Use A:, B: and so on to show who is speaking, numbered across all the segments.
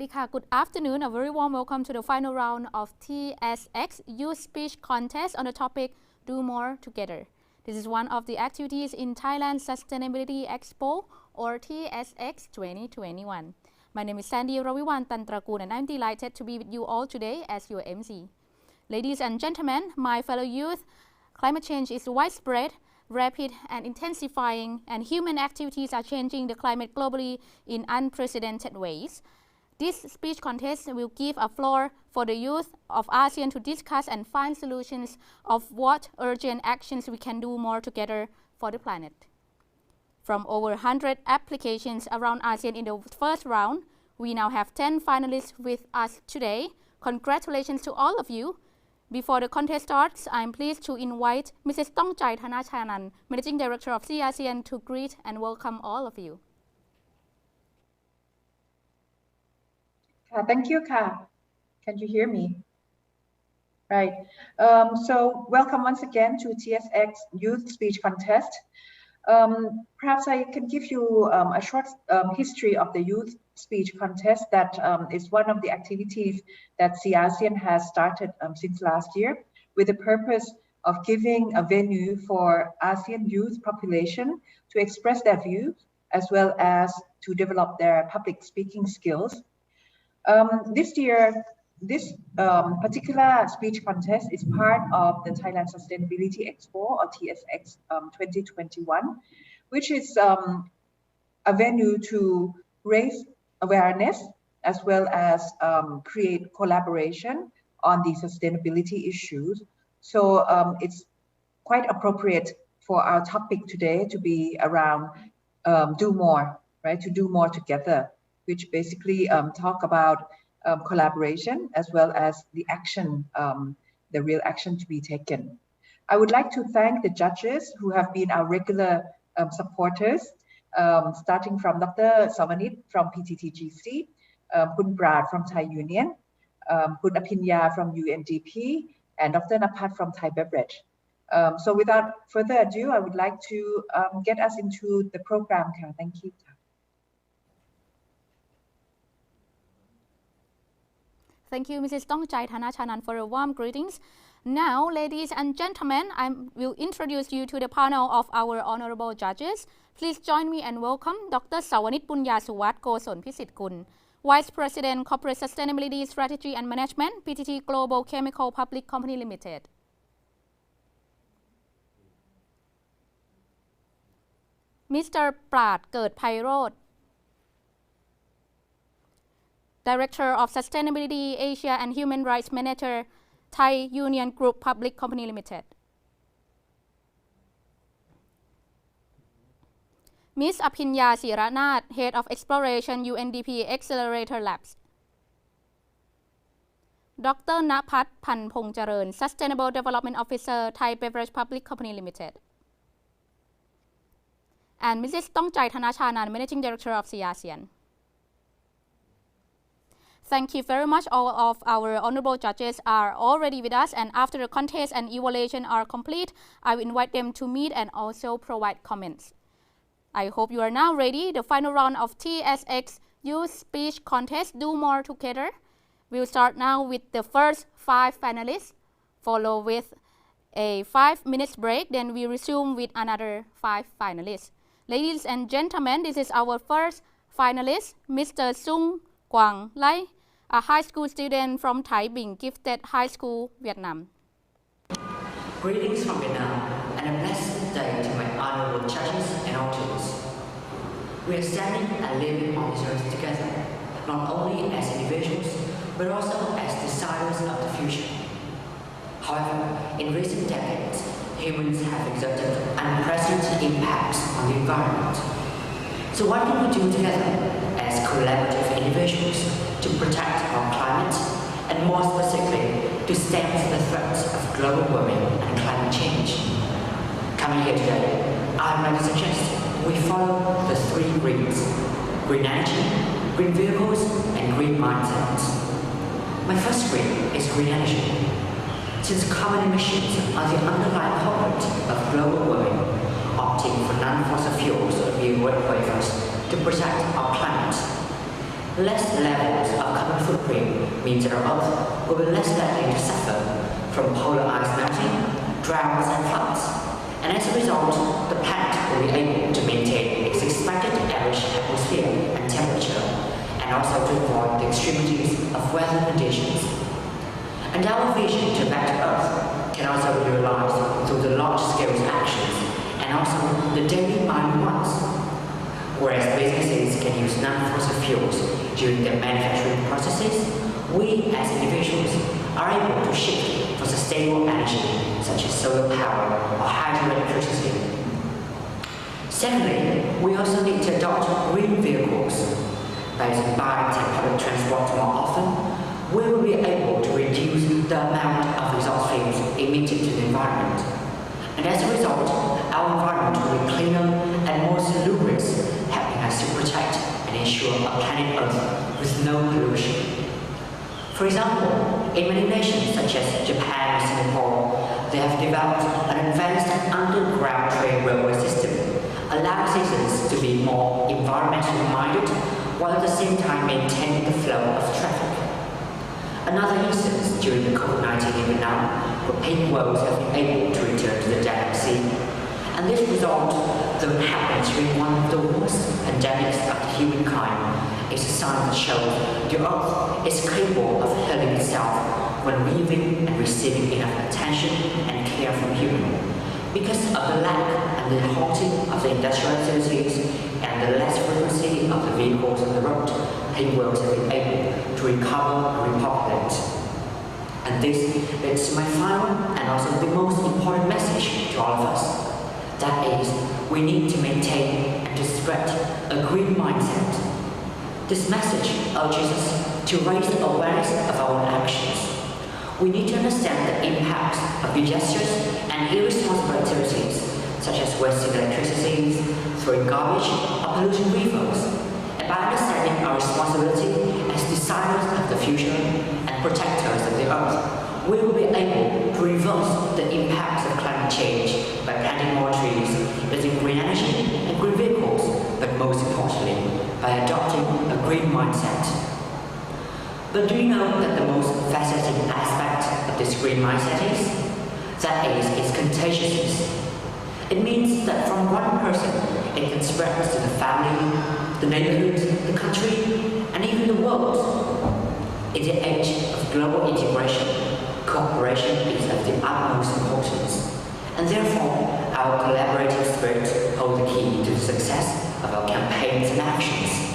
A: Sawadika, good afternoon. A very warm welcome to the final round of TSX Youth Speech Contest on the topic Do More Together. This is one of the activities in Thailand Sustainability Expo or TSX 2021. My name is Sandy Rawiwan Tantragun and I'm delighted to be with you all today as your MC. Ladies and gentlemen, my fellow youth, climate change is widespread, rapid and intensifying, and human activities are changing the climate globally in unprecedented ways. This speech contest will give a floor for the youth of ASEAN to discuss and find solutions of what urgent actions we can do more together for the planet. From over 100 applications around ASEAN in the first round, we now have 10 finalists with us today. Congratulations to all of you. Before the contest starts, I am pleased to invite Mrs. Tongchai Thanachanan, Managing Director of ASEAN, to greet and welcome all of you.
B: Thank you, Ka. Can you hear me? Right. So welcome once again to TSX Youth Speech Contest. Perhaps I can give you a short history of the Youth Speech Contest that is one of the activities that ASEAN has started since last year with the purpose of giving a venue for ASEAN youth population to express their views as well as to develop their public speaking skills. This year, this particular speech contest is part of the Thailand Sustainability Expo or TSX 2021, which is a venue to raise awareness as well as create collaboration on the sustainability issues. So it's quite appropriate for our topic today to be around do more, right? To do more together, which basically talk about collaboration as well as the action, the real action to be taken. I would like to thank the judges who have been our regular supporters, starting from Dr. Sawanit from PTTGC, Kun Brad from Thai Union, Kun Apinya from UNDP, and Dr. Napat from Thai Beverage. So without further ado, I would like to get us into the program. Thank you.
A: Thank you, Mrs. Tongchai Thanachanan, for your warm greetings. Now, ladies and gentlemen, I will introduce you to the panel of our honorable judges. Please join me and welcome Dr. Sawanit Punyasuwat Koson Pisitgun, Vice President, Corporate Sustainability Strategy and Management, PTT Global Chemical Public Company Limited. Mr. Prat Ket Pairot, Director of Sustainability Asia and Human Rights Manager, Thai Union Group Public Company Limited. Ms. Apinya Siranat, Head of Exploration, UNDP Accelerator Labs. Dr. Napat Phanpongchareun, Sustainable Development Officer, Thai Beverage Public Company Limited. And Mrs. Tongchai Thanachanan, Managing Director of ASEAN. Thank you very much. All of our honorable judges are already with us, and after the contest and evaluation are complete, I will invite them to meet and also provide comments. I hope you are now ready. The final round of TSX Youth Speech Contest, Do More Together. We'll start now with the first 5 finalists, follow with a 5 minutes break, then we resume with another 5 finalists. Ladies and gentlemen, this is our first finalist, Mr. Sung Quang Lai, a high school student from Thai Binh Gifted High School, Vietnam.
C: Greetings from Vietnam, and a blessed day to my honorable judges and audience. We are standing and living on this earth together, not only as individuals, but also as designers of the future. However, in recent decades, humans have exerted unprecedented impacts on the environment. So what can we do together as collaborative individuals to protect our climate and more specifically to stem the threats of global warming and climate change? Coming here today, I'd like to suggest we follow the 3 greens: green energy, green vehicles, and green mindsets. My first green is green energy. Since carbon emissions are the underlying culprit of global warming, opting for non-fossil fuels will be a great way for us to protect our planet. less levels of carbon footprint means that our Earth will be less likely to suffer from polar ice melting, droughts and floods. And as a result, the planet will be able to maintain its expected average atmosphere and temperature, and also to avoid the extremities of weather conditions. And our vision to better Earth can also be realized through the large-scale actions and also the daily minor ones. Whereas businesses can use non-fossil fuels during their manufacturing processes, we as individuals are able to shift for sustainable energy such as solar power or hydroelectricity. Secondly, we also need to adopt green vehicles. By buying public transport more often, we will be able to reduce the amount of exhaust fumes emitted to the environment. And as a result, our environment will be cleaner and more salubrious, helping us to protect and ensure a planet Earth with no pollution. For example, in many nations such as Japan and Singapore, they have developed an advanced underground train railway system, allowing citizens to be more environmentally minded while at the same time maintaining the flow of traffic. Another instance during the COVID-19 in Vietnam, where pink whales have been able to return to the Danang Sea. And this result, though it happened during one of the worst pandemics of humankind, is a sign that shows the Earth is capable of healing itself when giving and receiving enough attention and care from humans. Because of the lack and the halting of the industrial activities and the less frequency of the vehicles on the road, pink whales have been able to recover and repopulate. And this leads to my final and also the most important message to all of us. That is, we need to maintain and to spread a green mindset. This message urges us to raise the awareness of our own actions. We need to understand the impacts of the gestures and irresponsible activities, such as wasting electricity, throwing garbage, or polluting rivers. And by understanding our responsibility as designers of the future and protectors of the Earth, we will be able to reverse the impacts of climate change by planting more trees, using green energy and green vehicles, but most importantly, by adopting a green mindset. But do you know that the most fascinating aspect of this green mindset is? That is its contagiousness. It means that from one person, it can spread to the family, the neighborhood, the country, and even the world. In the age of global integration, cooperation is of the utmost importance, and therefore our collaborative spirit holds the key to the success of our campaigns and actions.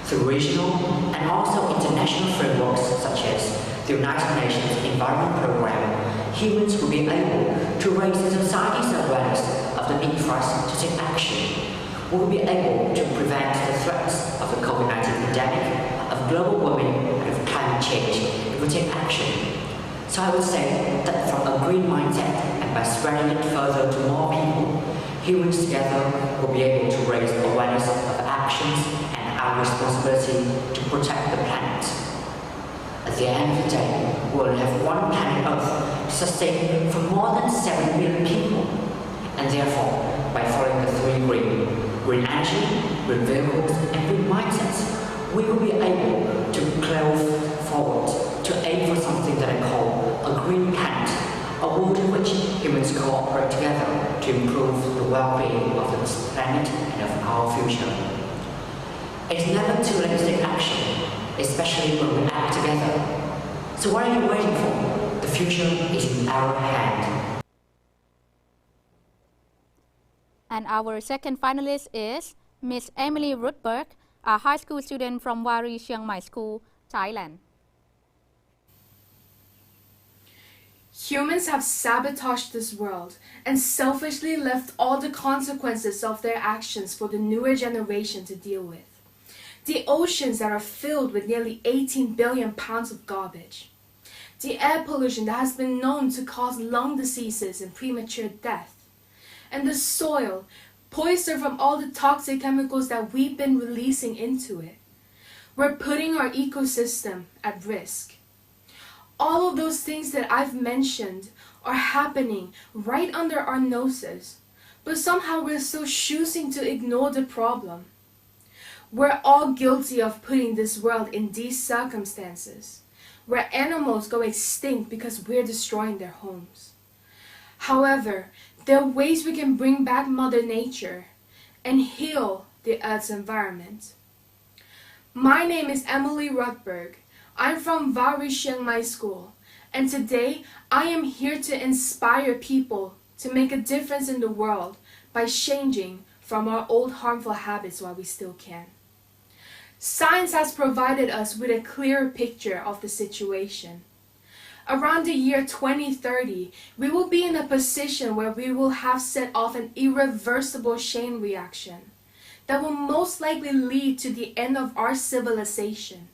C: Through regional and also international frameworks such as the United Nations Environment Programme, humans will be able to raise the society's awareness of the need for us to take action. We will be able to prevent the threats of the COVID-19 pandemic, of global warming, and of climate change if we take action. So I would say that from a green mindset and by spreading it further to more people, humans together will be able to raise awareness of actions and our responsibility to protect the planet. At the end of the day, we will have one planet Earth to sustain for more than 7 billion people. And therefore, by following the three green energy, green vehicles, and green mindsets, we will be able to close forward to aim for something that I call a green planet, a world in which humans cooperate together to improve the well-being of this planet and of our future. It's never too late to take action, especially when we act together. So what are you waiting for? The future is in our hand.
A: And our second finalist is Miss Emily Rutberg, a high school student from Wari Chiang Mai School, Thailand.
D: Humans have sabotaged this world and selfishly left all the consequences of their actions for the newer generation to deal with. The oceans that are filled with nearly 18 billion pounds of garbage. The air pollution that has been known to cause lung diseases and premature death. And the soil, poisoned from all the toxic chemicals that we've been releasing into it. We're putting our ecosystem at risk. All of those things that I've mentioned are happening right under our noses, but somehow we're still choosing to ignore the problem. We're all guilty of putting this world in these circumstances, where animals go extinct because we're destroying their homes. However, there are ways we can bring back Mother Nature and heal the Earth's environment. My name is Emily Rutberg. I'm from Vary Chiang Mai School, and today I am here to inspire people to make a difference in the world by changing from our old harmful habits while we still can. Science has provided us with a clearer picture of the situation. Around the year 2030, we will be in a position where we will have set off an irreversible chain reaction that will most likely lead to the end of our civilization.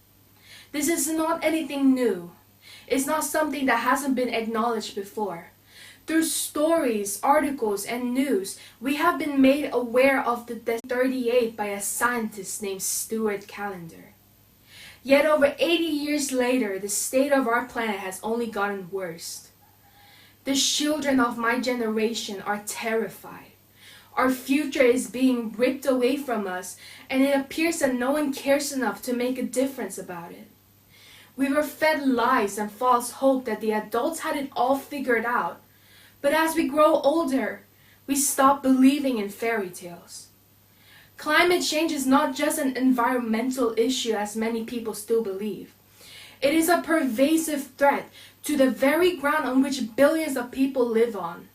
D: This is not anything new. It's not something that hasn't been acknowledged before. Through stories, articles, and news, we have been made aware of the death 38 by a scientist named Stuart Callender. Yet over 80 years later, the state of our planet has only gotten worse. The children of my generation are terrified. Our future is being ripped away from us, and it appears that no one cares enough to make a difference about it. We were fed lies and false hope that the adults had it all figured out. But as we grow older, we stop believing in fairy tales. Climate change is not just an environmental issue as many people still believe. It is a pervasive threat to the very ground on which billions of people live on.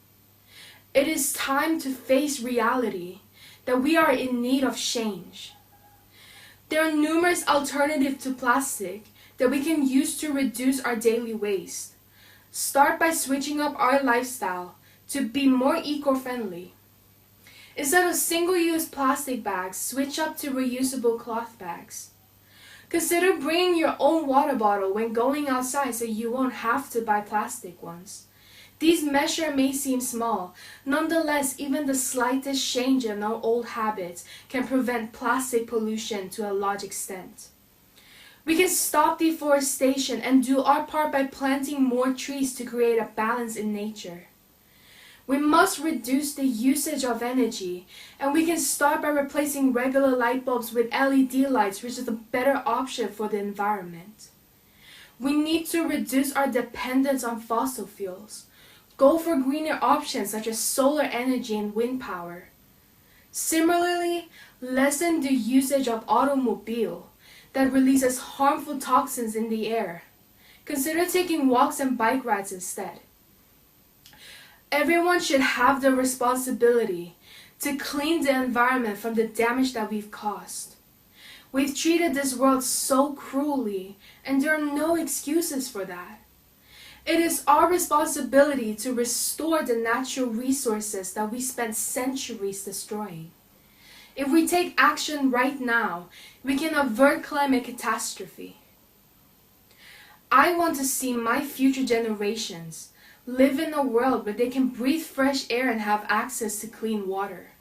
D: It is time to face reality that we are in need of change. There are numerous alternatives to plastic that we can use to reduce our daily waste. Start by switching up our lifestyle to be more eco-friendly. Instead of single-use plastic bags, switch up to reusable cloth bags. Consider bringing your own water bottle when going outside so you won't have to buy plastic ones. These measures may seem small. Nonetheless, even the slightest change in our old habits can prevent plastic pollution to a large extent. We can stop deforestation and do our part by planting more trees to create a balance in nature. We must reduce the usage of energy, and we can start by replacing regular light bulbs with LED lights, which is a better option for the environment. We need to reduce our dependence on fossil fuels. Go for greener options such as solar energy and wind power. Similarly, lessen the usage of automobile that releases harmful toxins in the air. Consider taking walks and bike rides instead. Everyone should have the responsibility to clean the environment from the damage that we've caused. We've treated this world so cruelly, and there are no excuses for that. It is our responsibility to restore the natural resources that we spent centuries destroying. If we take action right now, we can avert climate catastrophe. I want to see my future generations live in a world where they can breathe fresh air and have access to clean water.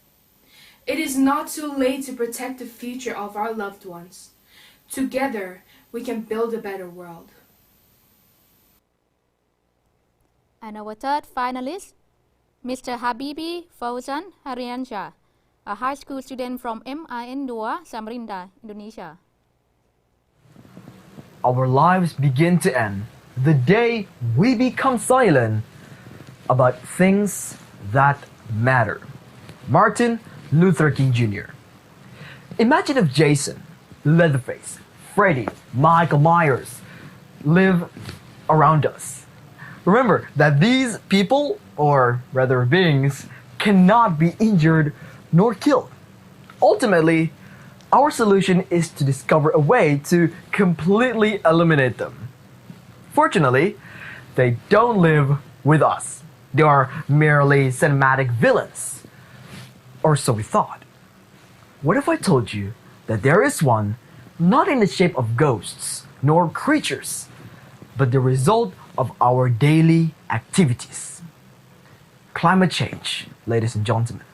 D: It is not too late to protect the future of our loved ones. Together, we can build a better world.
A: And our third finalist, Mr. Habibi Fauzan Hariansyah, a high school student from MIN 2 Samarinda, Indonesia.
E: Our lives begin to end the day we become silent about things that matter. Martin Luther King Jr. Imagine if Jason, Leatherface, Freddy, Michael Myers live around us. Remember that these people, or rather beings, cannot be injured nor killed. Ultimately, our solution is to discover a way to completely eliminate them. Fortunately, they don't live with us. They are merely cinematic villains. Or so we thought. What if I told you that there is one not in the shape of ghosts nor creatures, but the result of our daily activities? Climate change, ladies and gentlemen.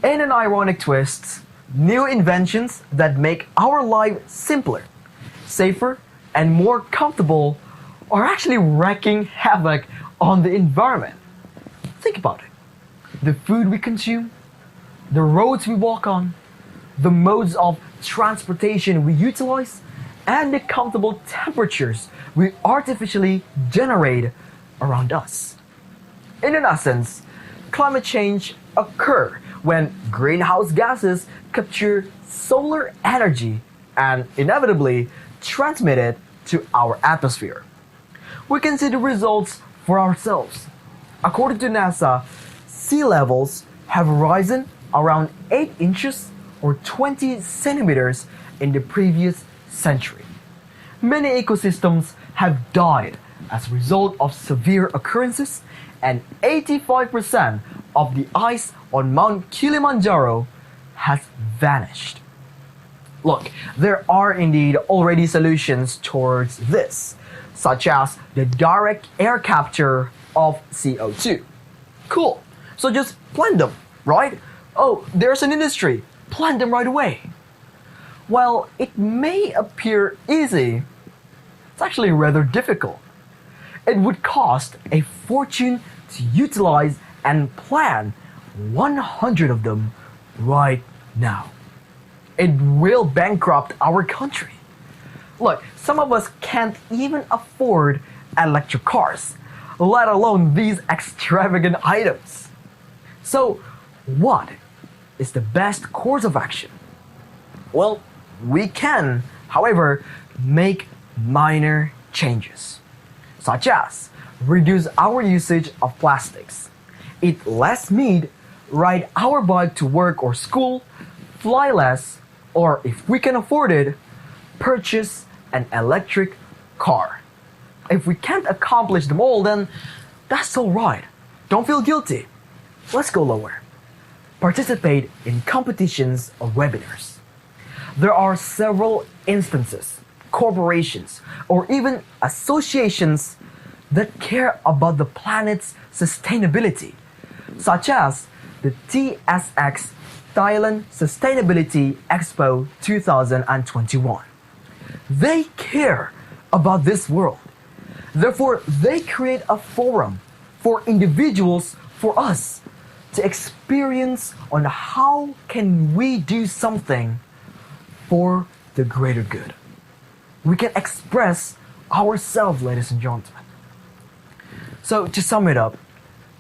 E: In an ironic twist, new inventions that make our life simpler, safer, and more comfortable are actually wreaking havoc on the environment. Think about it. The food we consume, the roads we walk on, the modes of transportation we utilize, and the comfortable temperatures we artificially generate around us. In essence, climate change occurs when greenhouse gases capture solar energy and inevitably transmit it to our atmosphere. We can see the results for ourselves. According to NASA, sea levels have risen around 8 inches or 20 centimeters in the previous century. Many ecosystems have died as a result of severe occurrences, and 85% of the ice on Mount Kilimanjaro has vanished. Look, there are indeed already solutions towards this, such as the direct air capture of CO2. Cool, so just plant them, right? Oh, there's an industry, plant them right away. While it may appear easy, it's actually rather difficult. It would cost a fortune to utilize and plant 100 of them right now. It will bankrupt our country. Look, some of us can't even afford electric cars, let alone these extravagant items. So, what is the best course of action? Well, we can, however, make minor changes, such as reduce our usage of plastics, eat less meat, ride our bike to work or school, fly less, or if we can afford it, purchase an electric car. If we can't accomplish them all, then that's alright. Don't feel guilty. Let's go lower. Participate in competitions or webinars. There are several instances, corporations, or even associations that care about the planet's sustainability, such as the TSX Thailand Sustainability Expo 2021. They care about this world. Therefore, they create a forum for individuals, for us, to experience on how can we do something for the greater good. We can express ourselves, ladies and gentlemen. So to sum it up,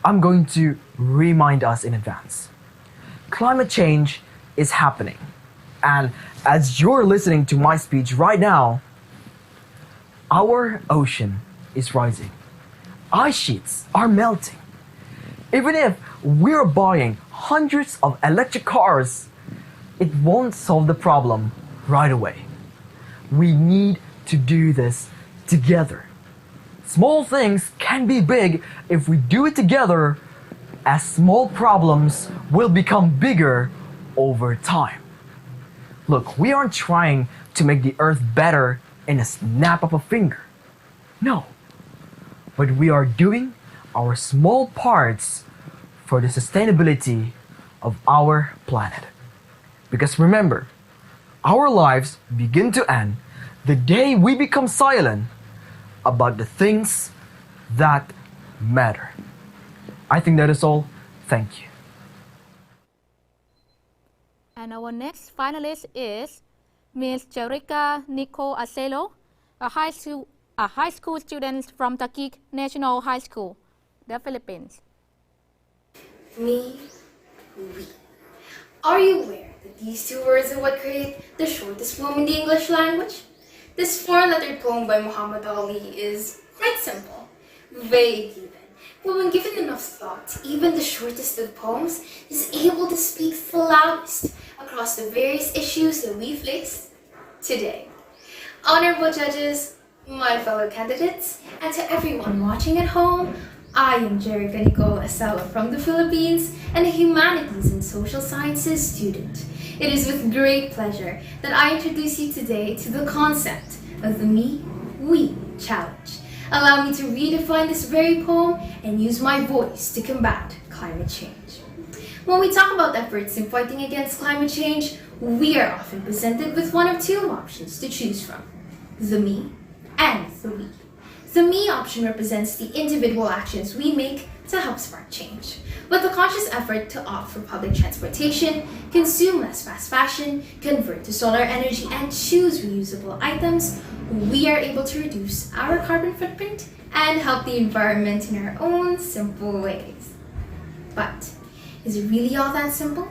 E: I'm going to remind us in advance. Climate change is happening. And as you're listening to my speech right now, our ocean is rising. Ice sheets are melting. Even if we're buying hundreds of electric cars, it won't solve the problem right away. We need to do this together. Small things can be big if we do it together, as small problems will become bigger over time. Look, we aren't trying to make the earth better in a snap of a finger. No. But we are doing our small parts for the sustainability of our planet. Because remember, our lives begin to end the day we become silent about the things that matter. I think that is all. Thank you.
A: And our next finalist is Ms. Jerica Nico Acelo, a high school student from Taguig National High School, the Philippines.
D: Me, we. Are you aware that these two words are what create the shortest poem in the English language? This four-lettered poem by Muhammad Ali is quite simple, vague even, but when given enough thought, even the shortest of poems is able to speak the loudest across the various issues that we face today. Honorable judges, my fellow candidates, and to everyone watching at home, I am Jerica Nicole Acelo from the Philippines and a Humanities and Social Sciences student. It is with great pleasure that I introduce you today to the concept of the Me, We challenge. Allow me to redefine this very poem and use my voice to combat climate change. When we talk about efforts in fighting against climate change, we are often presented with one of two options to choose from: the me and the we. The me option represents the individual actions we make to help spark change, With the conscious effort to opt for public transportation, consume less fast fashion, convert to solar energy, and choose reusable items, we are able to reduce our carbon footprint and help the environment in our own simple ways. But is it really all that simple?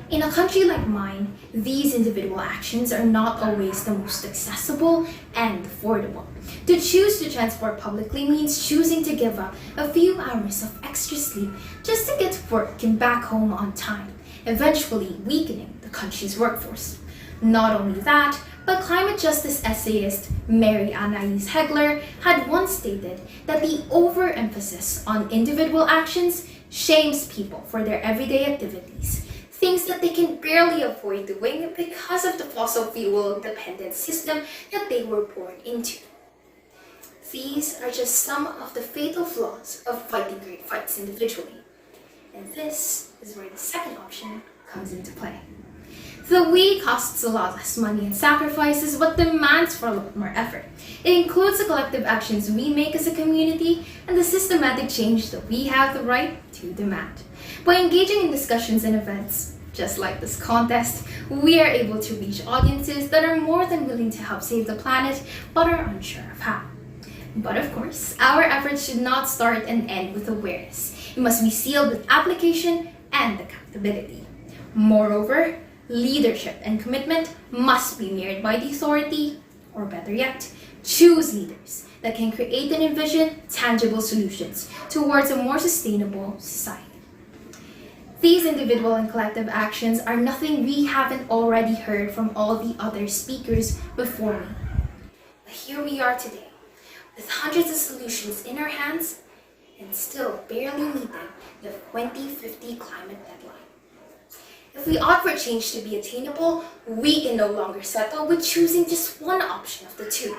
D: In a country like mine, these individual actions are not always the most accessible and affordable. To choose to transport publicly means choosing to give up a few hours of extra sleep just to get to work and back home on time, eventually weakening the country's workforce. Not only that, but climate justice essayist Mary Anais Hegler had once stated that the overemphasis on individual actions shames people for their everyday activities, things that they can barely avoid doing because of the fossil fuel dependent system that they were born into. These are just some of the fatal flaws of fighting great fights individually. And this is where the second option comes into play. The we costs a lot less money and sacrifices, but demands for a lot more effort. It includes the collective actions we make as a community and the systematic change that we have the right to demand. By engaging in discussions and events, just like this contest, we are able to reach audiences that are more than willing to help save the planet, but are unsure of how. But of course, our efforts should not start and end with awareness. It must be sealed with application and accountability. Moreover, leadership and commitment must be mirrored by the authority, or better yet, choose leaders that can create and envision tangible solutions towards a more sustainable society. These individual and collective actions are nothing we haven't already heard from all the other speakers before me. But here we are today, with hundreds of solutions in our hands, and still barely meeting the 2050 climate deadline. If we opt for change to be attainable, we can no longer settle with choosing just one option of the two.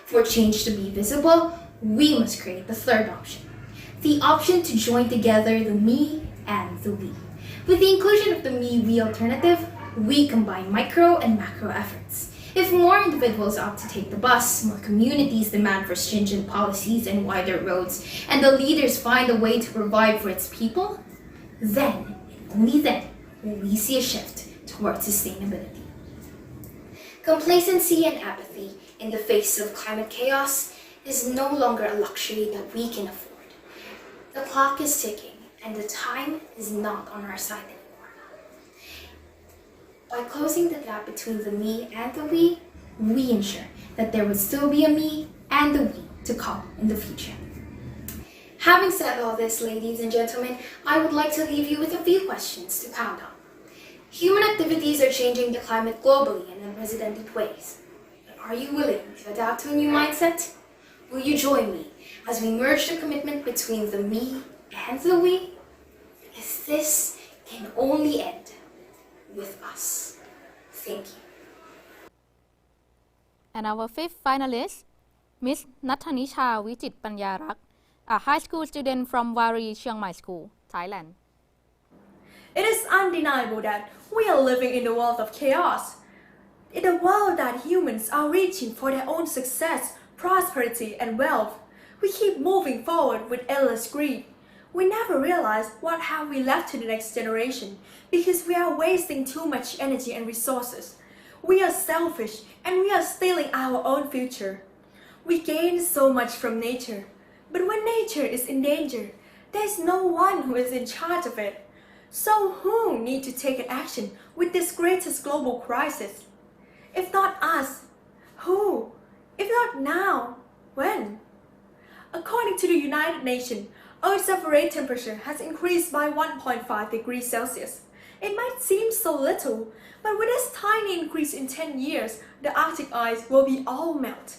D: For change to be visible, we must create the third option. The option to join together the me and the we. With the inclusion of the me-we alternative, we combine micro and macro efforts. If more individuals opt to take the bus, more communities demand for stringent policies and wider roads, and the leaders find a way to provide for its people, then, and only then, will we see a shift towards sustainability. Complacency and apathy in the face of climate chaos is no longer a luxury that we can afford. The clock is ticking, and the time is not on our side anymore. By closing the gap between the me and the we ensure that there would still be a me and the we to come in the future. Having said all this, ladies and gentlemen, I would like to leave you with a few questions to pound on. Human activities are changing the climate globally in unprecedented ways. But are you willing to adapt to a new mindset? Will you join me as we merge the commitment between the me and the we? Because this can only end with us. Thank you.
A: And our fifth finalist, Miss Nathanisha Vichit Panyarak, a high school student from Wari Chiang Mai School, Thailand.
F: It is undeniable that we are living in a world of chaos. In a world that humans are reaching for their own success, prosperity, and wealth, we keep moving forward with endless greed. We never realize what have we left to the next generation because we are wasting too much energy and resources. We are selfish and we are stealing our own future. We gain so much from nature, but when nature is in danger, there is no one who is in charge of it. So who need to take an action with this greatest global crisis? If not us, who? If not now, when? According to the United Nations, Earth's average temperature has increased by 1.5 degrees Celsius. It might seem so little, but with this tiny increase in 10 years, the Arctic ice will be all melt.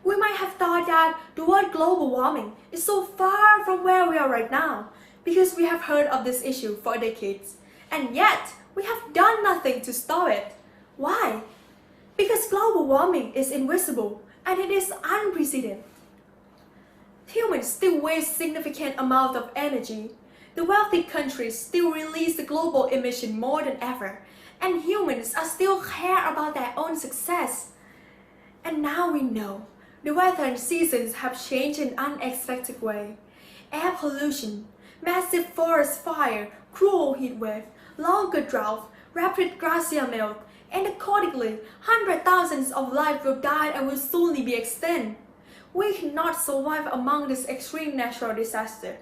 F: We might have thought that the word global warming is so far from where we are right now, because we have heard of this issue for decades, and yet we have done nothing to stop it. Why? Because global warming is invisible and it is unprecedented. Humans still waste significant amount of energy. The wealthy countries still release the global emission more than ever, and humans are still care about their own success. And now we know the weather and seasons have changed in an unexpected way. Air pollution, Massive forest fire, cruel heat wave, longer drought, rapid glacier melt, and accordingly, hundreds of thousands of lives will die and will soon be extinct. We cannot survive among this extreme natural disaster.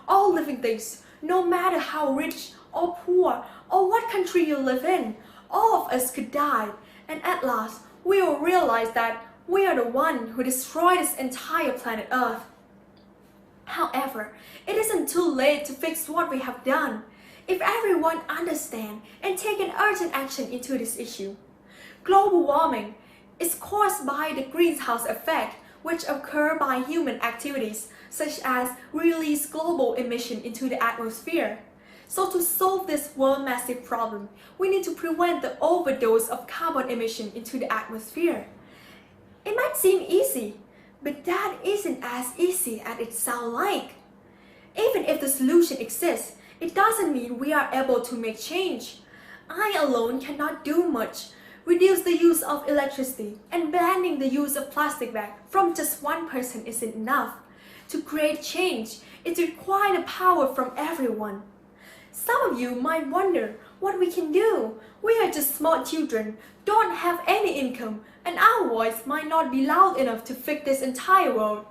F: All living things, no matter how rich or poor or what country you live in, all of us could die, and at last we will realize that we are the one who destroyed this entire planet Earth. However, it isn't too late to fix what we have done, if everyone understands and take an urgent action into this issue. Global warming is caused by the greenhouse effect, which occur by human activities such as release global emission into the atmosphere. So to solve this world massive problem, we need to prevent the overdose of carbon emission into the atmosphere. It might seem easy, but that isn't as easy as it sounds like. Even if the solution exists, it doesn't mean we are able to make change. I alone cannot do much. Reduce the use of electricity and banning the use of plastic bags from just one person isn't enough. To create change, it requires the power from everyone. Some of you might wonder what we can do. We are just small children, don't have any income, and our voice might not be loud enough to fix this entire world.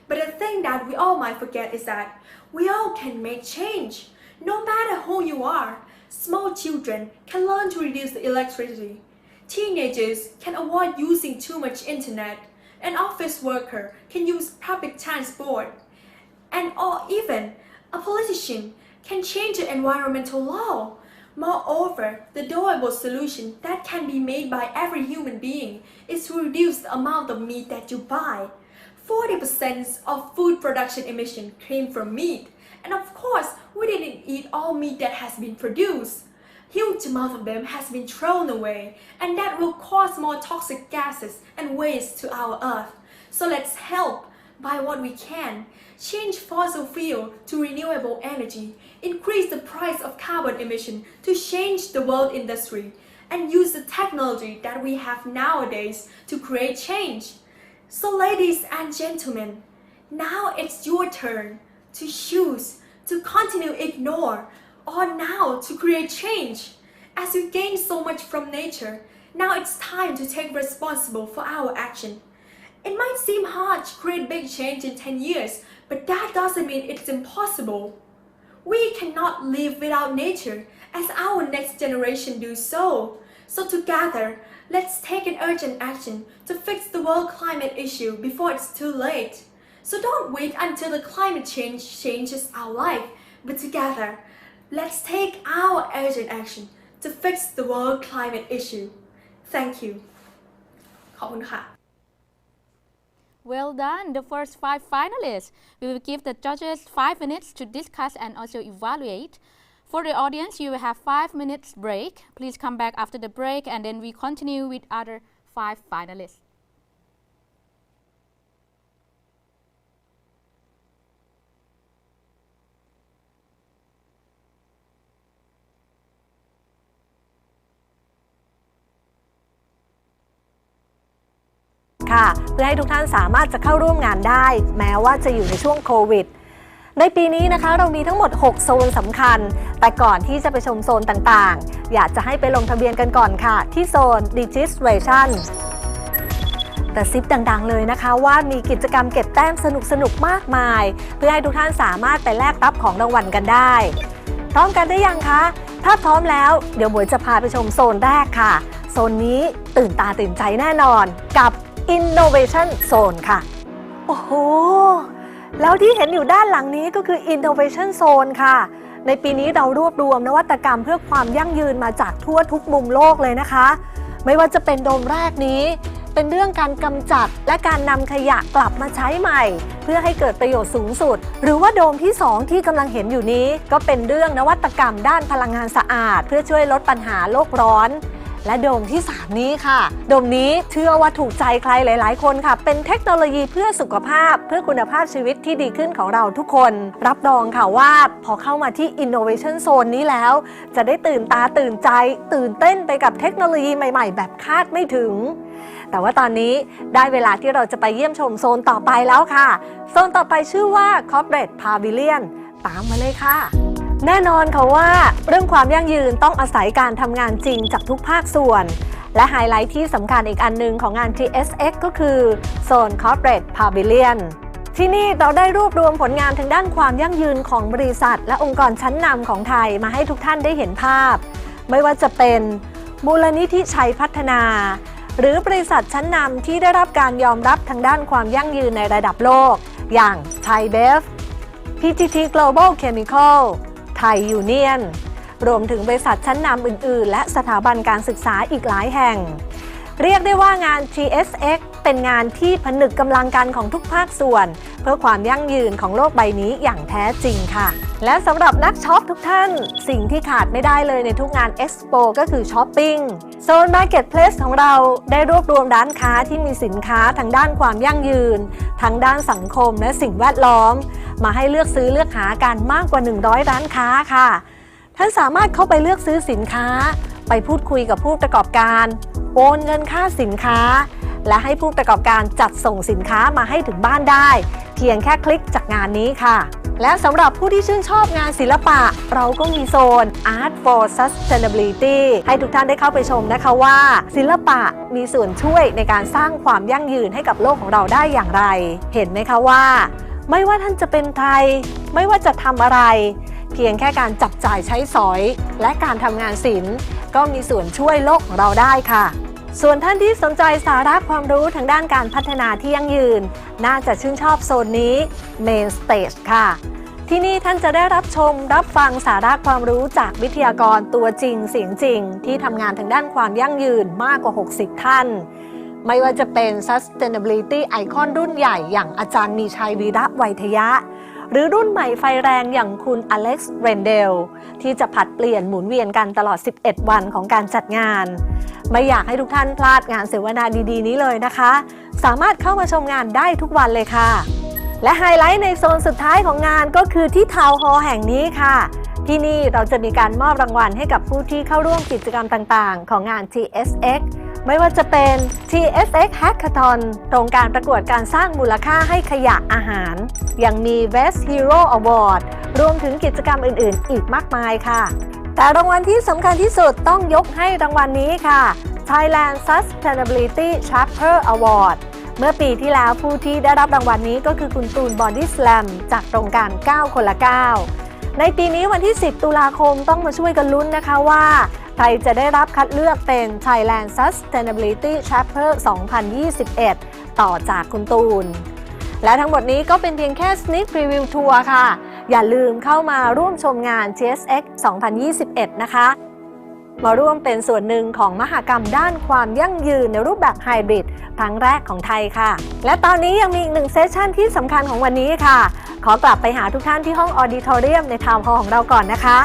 F: But the thing that we all might forget is that we all can make change. No matter who you are, small children can learn to reduce the electricity. Teenagers can avoid using too much internet. An office worker can use public transport. Or even a politician can change the environmental law. Moreover, the doable solution that can be made by every human being is to reduce the amount of meat that you buy. 40% of food production emission came from meat. And of course, we didn't eat all meat that has been produced. Huge amount of them has been thrown away, and that will cause more toxic gases and waste to our earth. So let's help by what we can. Change fossil fuel to renewable energy, increase the price of carbon emission to change the world industry, and use the technology that we have nowadays to create change. So ladies and gentlemen, now it's your turn to choose to continue ignore or now to create change. As we gain so much from nature, now it's time to take responsible for our action. It might seem hard to create big change in 10 years, but that doesn't mean it's impossible. We cannot live without nature as our next generation do so. So together, let's take an urgent action to fix the world climate issue before it's too late. So don't wait until the climate change changes our life, but together, let's take our urgent action to fix the world climate issue. Thank you. ขอบคุณค่ะ
A: Well done, the first 5 finalists. We will give the judges 5 minutes to discuss and also evaluate. For the audience, you will have 5 minutes break. Please come back after the break and then we continue with other 5 finalists.
G: ค่ะเพื่อให้ทุกท่านสามารถจะเข้าร่วมงานได้แม้ว่าจะอยู่ในช่วงโควิดในปีนี้นะคะเรามีทั้งหมด6โซนสำคัญแต่ก่อนที่จะไปชมโซนต่างๆอยากจะให้ไปลงทะเบียนกันก่อนค่ะที่โซน Registration แต่ซิปดังๆเลยนะคะว่ามีกิจกรรมเก็บแต้มสนุกๆมากมายเพื่อให้ทุกท่านสามารถไปแลกรับของรางวัลกันได้พร้อมกันได้ยังคะถ้าพร้อมแล้วเดี๋ยวหมวยจะพาไปชมโซนแรกค่ะโซนนี้ตื่นตาตื่นใจแน่นอนกับInnovation Zone ค่ะโอ้โหแล้วที่เห็นอยู่ด้านหลังนี้ก็คือ Innovation Zone ค่ะในปีนี้เรารวบรวมนวัตกรรมเพื่อความยั่งยืนมาจากทั่วทุกมุมโลกเลยนะคะไม่ว่าจะเป็นโดมแรกนี้เป็นเรื่องการกำจัดและการนำขยะกลับมาใช้ใหม่เพื่อให้เกิดประโยชน์สูงสุดหรือว่าโดมที่2ที่กำลังเห็นอยู่นี้ก็เป็นเรื่องนวัตกรรมด้านพลังงานสะอาดเพื่อช่วยลดปัญหาโลกร้อนและโดมที่3นี้ค่ะโดมนี้เชื่อว่าถูกใจใครหลายๆคนค่ะเป็นเทคโนโลยีเพื่อสุขภาพเพื่อคุณภาพชีวิตที่ดีขึ้นของเราทุกคนรับรองค่ะว่าพอเข้ามาที่ Innovation Zone นี้แล้วจะได้ตื่นตาตื่นใจตื่นเต้นไปกับเทคโนโลยีใหม่ๆแบบคาดไม่ถึงแต่ว่าตอนนี้ได้เวลาที่เราจะไปเยี่ยมชมโซนต่อไปแล้วค่ะโซนต่อไปชื่อว่า Corporate Pavilion ตามมาเลยค่ะ แน่นอนค่ะว่าเรื่องความยั่งยืนต้องอาศัยการทำงานจริงจากทุกภาคส่วนและไฮไลท์ที่สำคัญอีกอันหนึ่งของงาน TSX ก็คือโซน Corporate Pavilion ที่นี่เราได้รวบรวมผลงานทางด้านความยั่งยืนของบริษัทและองค์กรชั้นนำของไทยมาให้ทุกท่านได้เห็นภาพไม่ว่าจะเป็นมูลนิธิชัยพัฒนาหรือบริษัทชั้นนำที่ได้รับการยอมรับทางด้านความยั่งยืนในระดับโลกอย่างไทยเบฟ PTT Global Chemical ไทยยูเนียนรวมถึงบริษัทชั้นนำอื่นๆและสถาบันการศึกษาอีกหลายแห่งเรียกได้ว่างาน TSX เป็นงานที่ผนึกกำลังกันของทุกภาคส่วนเพื่อความยั่งยืนของโลกใบนี้อย่างแท้จริงค่ะและสำหรับนักช็อปทุกท่านสิ่งที่ขาดไม่ได้เลยในทุกงาน Expo ก็คือช้อปปิ้งโซน Marketplace ของเราได้รวบรวมร้านค้าที่มีสินค้าทางด้านความยั่งยืนทางด้านสังคมและสิ่งแวดล้อมมาให้เลือกซื้อเลือกหากันมากกว่า100ร้านค้าค่ะท่านสามารถเข้าไปเลือกซื้อสินค้าไปพูดคุยกับผู้ประกอบการโอนเงินค่าสินค้าและให้ผู้ประกอบการจัดส่งสินค้ามาให้ถึงบ้านได้เพียงแค่คลิกจากงานนี้ค่ะและสำหรับผู้ที่ชื่นชอบงานศิลปะเราก็มีโซน Art for Sustainability ให้ทุกท่านได้เข้าไปชมนะคะว่าศิลปะมีส่วนช่วยในการสร้างความยั่งยืนให้กับโลกของเราได้อย่างไรเห็นไหมคะว่าไม่ว่าท่านจะเป็นใครไม่ว่าจะทำอะไรเพียงแค่การจับจ่ายใช้สอยและการทำงานศิลป์ก็มีส่วนช่วยโลกของเราได้ค่ะส่วนท่านที่สนใจสาระความรู้ทางด้านการพัฒนาที่ยั่งยืนน่าจะชื่นชอบโซนนี้ Main Stage ค่ะที่นี่ท่านจะได้รับชมรับฟังสาระความรู้จากวิทยากรตัวจริงเสียงจริงที่ทำงานทางด้านความยั่งยืนมากกว่า60ท่านไม่ว่าจะเป็น Sustainability Icon รุ่นใหญ่อย่างอาจารย์มีชัยวีระไวยทยะหรือรุ่นใหม่ไฟแรงอย่างคุณอเล็กซ์เรนเดลที่จะผลัดเปลี่ยนหมุนเวียนกันตลอด11วันของการจัดงานไม่อยากให้ทุกท่านพลาดงานเสวนาดีๆนี้เลยนะคะสามารถเข้ามาชมงานได้ทุกวันเลยค่ะและไฮไลท์ในโซนสุดท้ายของงานก็คือที่ทาวน์ฮอลล์แห่งนี้ค่ะที่นี่เราจะมีการมอบรางวัลให้กับผู้ที่เข้าร่วมกิจกรรมต่างๆของงาน TSX ไม่ว่าจะเป็น TSX Hackathon โครงการประกวดการสร้างมูลค่าให้ขยะอาหารยังมี Best Hero Award รวมถึงกิจกรรมอื่นๆอีกมากมายค่ะแต่รางวัลที่สำคัญที่สุดต้องยกให้รางวัลนี้ค่ะ Thailand Sustainability Chapter Award เมื่อปีที่แล้วผู้ที่ได้รับรางวัลนี้ก็คือคุณตูนบอดี้สแลมจากโครงการ9คนละ9ในปีนี้วันที่10ตุลาคมต้องมาช่วยกันลุ้นนะคะว่าใครจะได้รับคัดเลือกเป็น Thailand Sustainability Chapter 2021 ต่อจากคุณตูนและทั้งหมดนี้ก็เป็นเพียงแค่ Sneak Preview Tour ค่ะอย่าลืมเข้ามาร่วมชมงาน TSX 2021 นะคะมาร่วมเป็นส่วนหนึ่งของมหกรรมด้านความยั่งยืนในรูปแบบไฮบริดครั้งแรกของไทยค่ะและตอนนี้ยังมีอีก1เซสชั่นที่สำคัญของวันนี้ค่ะขอกลับไปหาทุกท่านที่ห้องออดิทอเรียมในทาวน์ฮอลล์ของเราก่อนนะคะ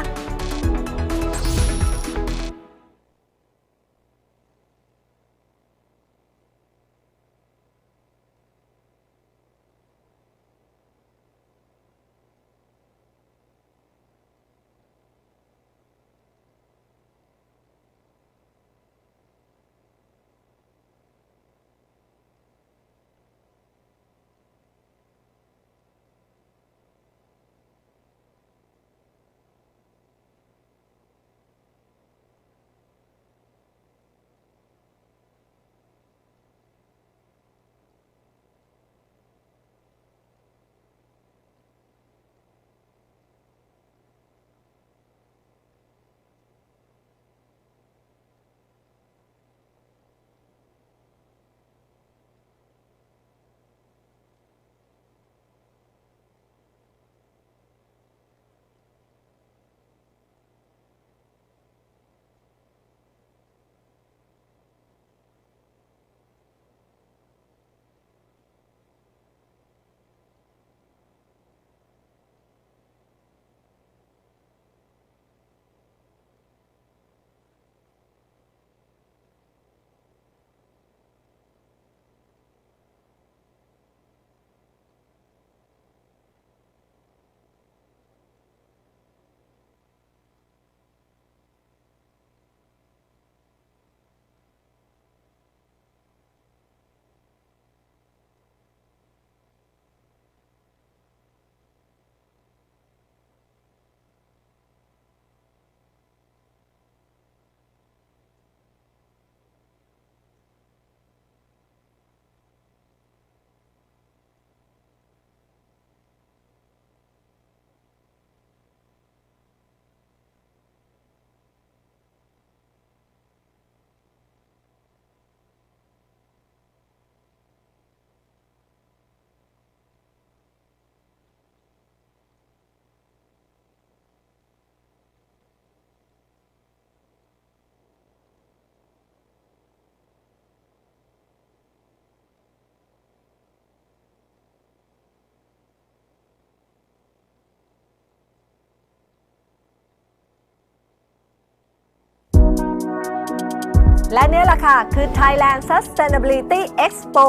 G: และนี่แหละค่ะคือ Thailand Sustainability Expo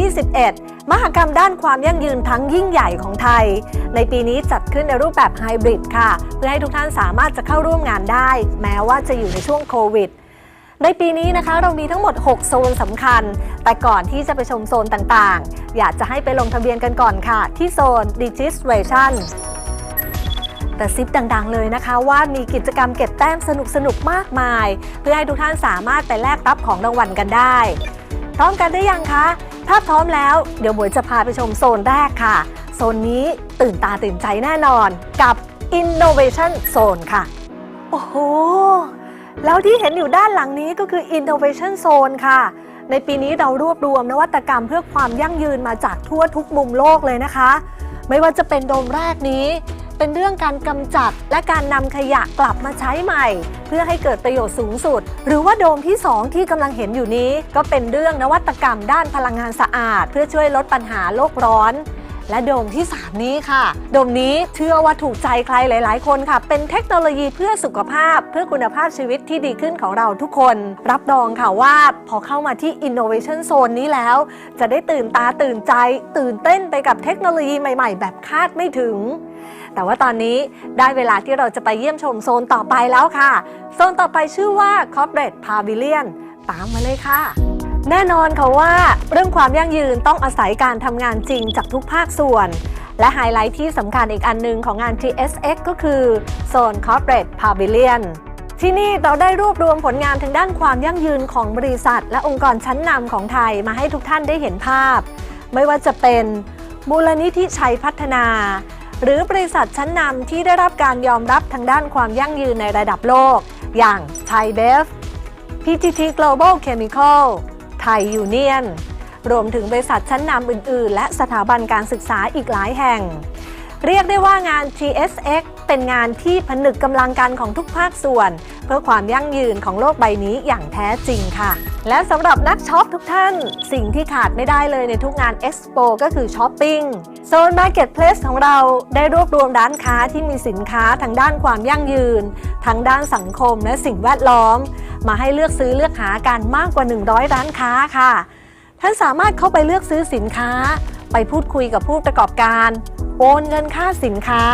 G: 2021 มหกรรมด้านความยั่งยืนทั้งยิ่งใหญ่ของไทยในปีนี้จัดขึ้นในรูปแบบไฮบริดค่ะเพื่อให้ทุกท่านสามารถจะเข้าร่วมงานได้แม้ว่าจะอยู่ในช่วงโควิดในปีนี้นะคะเรามีทั้งหมด6โซนสำคัญแต่ก่อนที่จะไปชมโซนต่างๆอยากจะให้ไปลงทะเบียนกันก่อนค่ะที่โซน Registration แต่ซิปดังๆเลยนะคะว่ามีกิจกรรมเก็บแต้มสนุกๆมากมายเพื่อให้ทุกท่านสามารถไปแลกรับของรางวัลกันได้พร้อมกันหรือยังคะถ้าพร้อมแล้วเดี๋ยวหมวยจะพาไปชมโซนแรกค่ะโซนนี้ตื่นตาตื่นใจแน่นอนกับ Innovation Zone ค่ะโอ้โหแล้วที่เห็นอยู่ด้านหลังนี้ก็คือ Innovation Zone ค่ะในปีนี้เรารวบรวมนวัตกรรมเพื่อความยั่งยืนมาจากทั่วทุกมุมโลกเลยนะคะไม่ว่าจะเป็นโดมแรกนี้เป็นเรื่องการกำจัดและการนำขยะกลับมาใช้ใหม่เพื่อให้เกิดประโยชน์สูงสุดหรือว่าโดมที่2ที่กำลังเห็นอยู่นี้ก็เป็นเรื่องนวัตกรรมด้านพลังงานสะอาดเพื่อช่วยลดปัญหาโลกร้อนและโดมที่3นี้ค่ะโดมนี้เชื่อว่าถูกใจใครหลายๆคนค่ะเป็นเทคโนโลยีเพื่อสุขภาพเพื่อคุณภาพชีวิตที่ดีขึ้นของเราทุกคนรับรองค่ะว่าพอเข้ามาที่ Innovation Zone นี้แล้วจะได้ตื่นตาตื่นใจตื่นเต้นไปกับเทคโนโลยีใหม่ๆแบบคาดไม่ถึงแต่ว่าตอนนี้ได้เวลาที่เราจะไปเยี่ยมชมโซนต่อไปแล้วค่ะโซนต่อไปชื่อว่า Corporate Pavilion ตามมาเลยค่ะแน่นอนค่ะว่าเรื่องความยั่งยืนต้องอาศัยการทำงานจริงจากทุกภาคส่วนและไฮไลท์ที่สำคัญอีกอันหนึ่งของงาน TSX ก็คือโซน Corporate Pavilion ที่นี่เราได้รวบรวมผลงานทางด้านความยั่งยืนของบริษัทและองค์กรชั้นนำของไทยมาให้ทุกท่านได้เห็นภาพไม่ว่าจะเป็นมูลนิธิชัยพัฒนาหรือบริษัทชั้นนำที่ได้รับการยอมรับทางด้านความยั่งยืนในระดับโลกอย่าง Thai Bev PTT Global Chemical ไทยยูเนียนรวมถึงบริษัทชั้นนำอื่นๆและสถาบันการศึกษาอีกหลายแห่งเรียกได้ว่างาน TSX เป็นงานที่ผนึกกำลังกันของทุกภาคส่วนเพื่อความยั่งยืนของโลกใบนี้อย่างแท้จริงค่ะและสำหรับนักช็อปทุกท่านสิ่งที่ขาดไม่ได้เลยในทุกงาน Expo ก็คือช้อปปิ้งโซน Marketplace ของเราได้รวบรวมร้านค้าที่มีสินค้าทางด้านความยั่งยืนทั้งด้านสังคมและสิ่งแวดล้อมมาให้เลือกซื้อเลือกหากันมากกว่า100ร้านค้าค่ะท่านสามารถเข้าไปเลือกซื้อสินค้าไปพูดคุยกับผู้ประกอบการโอนเงินค่าสินค้า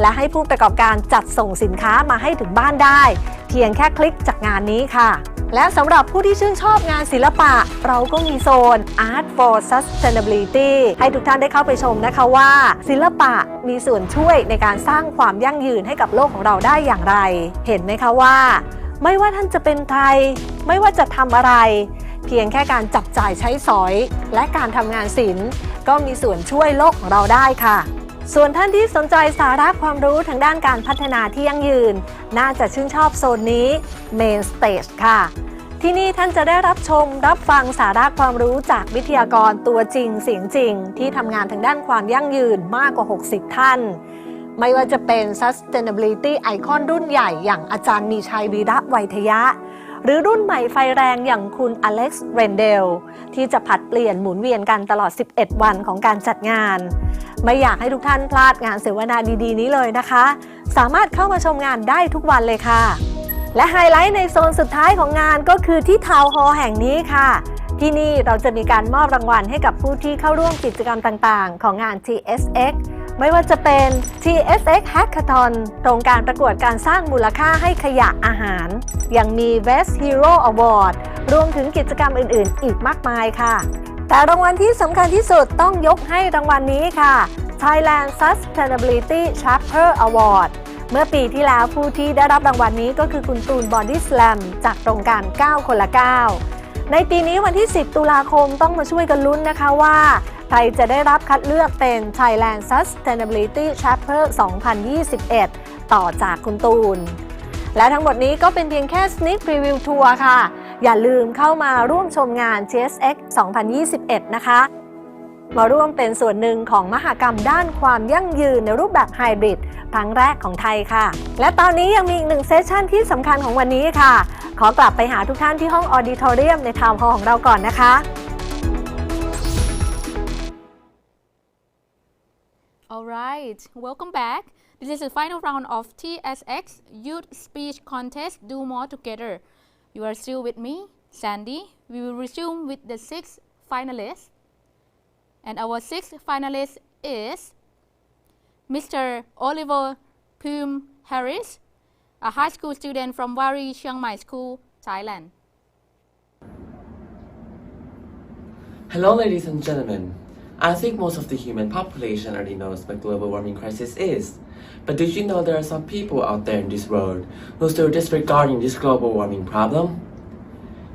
G: และให้ผู้ประกอบการจัดส่งสินค้ามาให้ถึงบ้านได้เพียงแค่คลิกจากงานนี้ค่ะและสำหรับผู้ที่ชื่นชอบงานศิลปะเราก็มีโซน Art for Sustainability ให้ทุกท่านได้เข้าไปชมนะคะว่าศิลปะมีส่วนช่วยในการสร้างความยั่งยืนให้กับโลกของเราได้อย่างไรเห็นไหมคะว่าไม่ว่าท่านจะเป็นใครไม่ว่าจะทำอะไรเพียงแค่การจับจ่ายใช้สอยและการทำงานศิลป์ก็มีส่วนช่วยโลกของเราได้ค่ะส่วนท่านที่สนใจสาระความรู้ทางด้านการพัฒนาที่ยั่งยืนน่าจะชื่นชอบโซนนี้ Main Stage ค่ะที่นี่ท่านจะได้รับชมรับฟังสาระความรู้จากวิทยากรตัวจริงเสียงจริงที่ทำงานทางด้านความยั่งยืนมากกว่า60ท่านไม่ว่าจะเป็น Sustainability Icon รุ่นใหญ่อย่างอาจารย์มีชัยวีระไวยทยะหรือรุ่นใหม่ไฟแรงอย่างคุณอเล็กซ์เรนเดลที่จะผัดเปลี่ยนหมุนเวียนกันตลอด11วันของการจัดงานไม่อยากให้ทุกท่านพลาดงานเสวนาดีๆนี้เลยนะคะสามารถเข้ามาชมงานได้ทุกวันเลยค่ะและไฮไลท์ในโซนสุดท้ายของงานก็คือที่ทาวน์ฮอลล์แห่งนี้ค่ะที่นี่เราจะมีการมอบรางวัลให้กับผู้ที่เข้าร่วมกิจกรรมต่างๆของงาน TSX ไม่ว่าจะเป็น TSX Hackathon โครงการประกวดการสร้างมูลค่าให้ขยะอาหารยังมี Best Hero Award รวมถึงกิจกรรมอื่นๆอีกมากมายค่ะแต่รางวัลที่สำคัญที่สุดต้องยกให้รางวัลนี้ค่ะ Thailand Sustainability Chapter Award เมื่อปีที่แล้วผู้ที่ได้รับรางวัลนี้ก็คือคุณตูนบอดี้สแลมจากโครงการ9คนละ9ในปีนี้วันที่10ตุลาคมต้องมาช่วยกันลุ้นนะคะว่าใครจะได้รับคัดเลือกเป็น Thailand Sustainability Chapter 2021 ต่อจากคุณตูนและทั้งหมดนี้ก็เป็นเพียงแค่ Sneak Preview Tour ค่ะอย่าลืมเข้ามาร่วมชมงาน TSX 2021 นะคะมาร่วมเป็นส่วนหนึ่งของมหกรรมด้านความยั่งยืนในรูปแบบไฮบริดครั้งแรกของไทยค่ะและตอนนี้ยังมีอีก1เซสชั่นที่สำคัญของวันนี้ค่ะขอกลับไปหาทุกท่านที่ห้องออดิทอเรียมในทาวน์ฮอลล์ของเราก่อนนะคะ
A: Alright, welcome back. This is the final round of TSX Youth Speech Contest Do More Together. You are still with me, Sandy. We will resume with the sixth finalist. And our sixth finalist is Mr. Oliver Poom Harris, a high school student from Wari Chiang Mai School, Thailand.
H: Hello, ladies and gentlemen. I think most of the human population already knows what global warming crisis is. But did you know there are some people out there in this world who are still disregarding this global warming problem?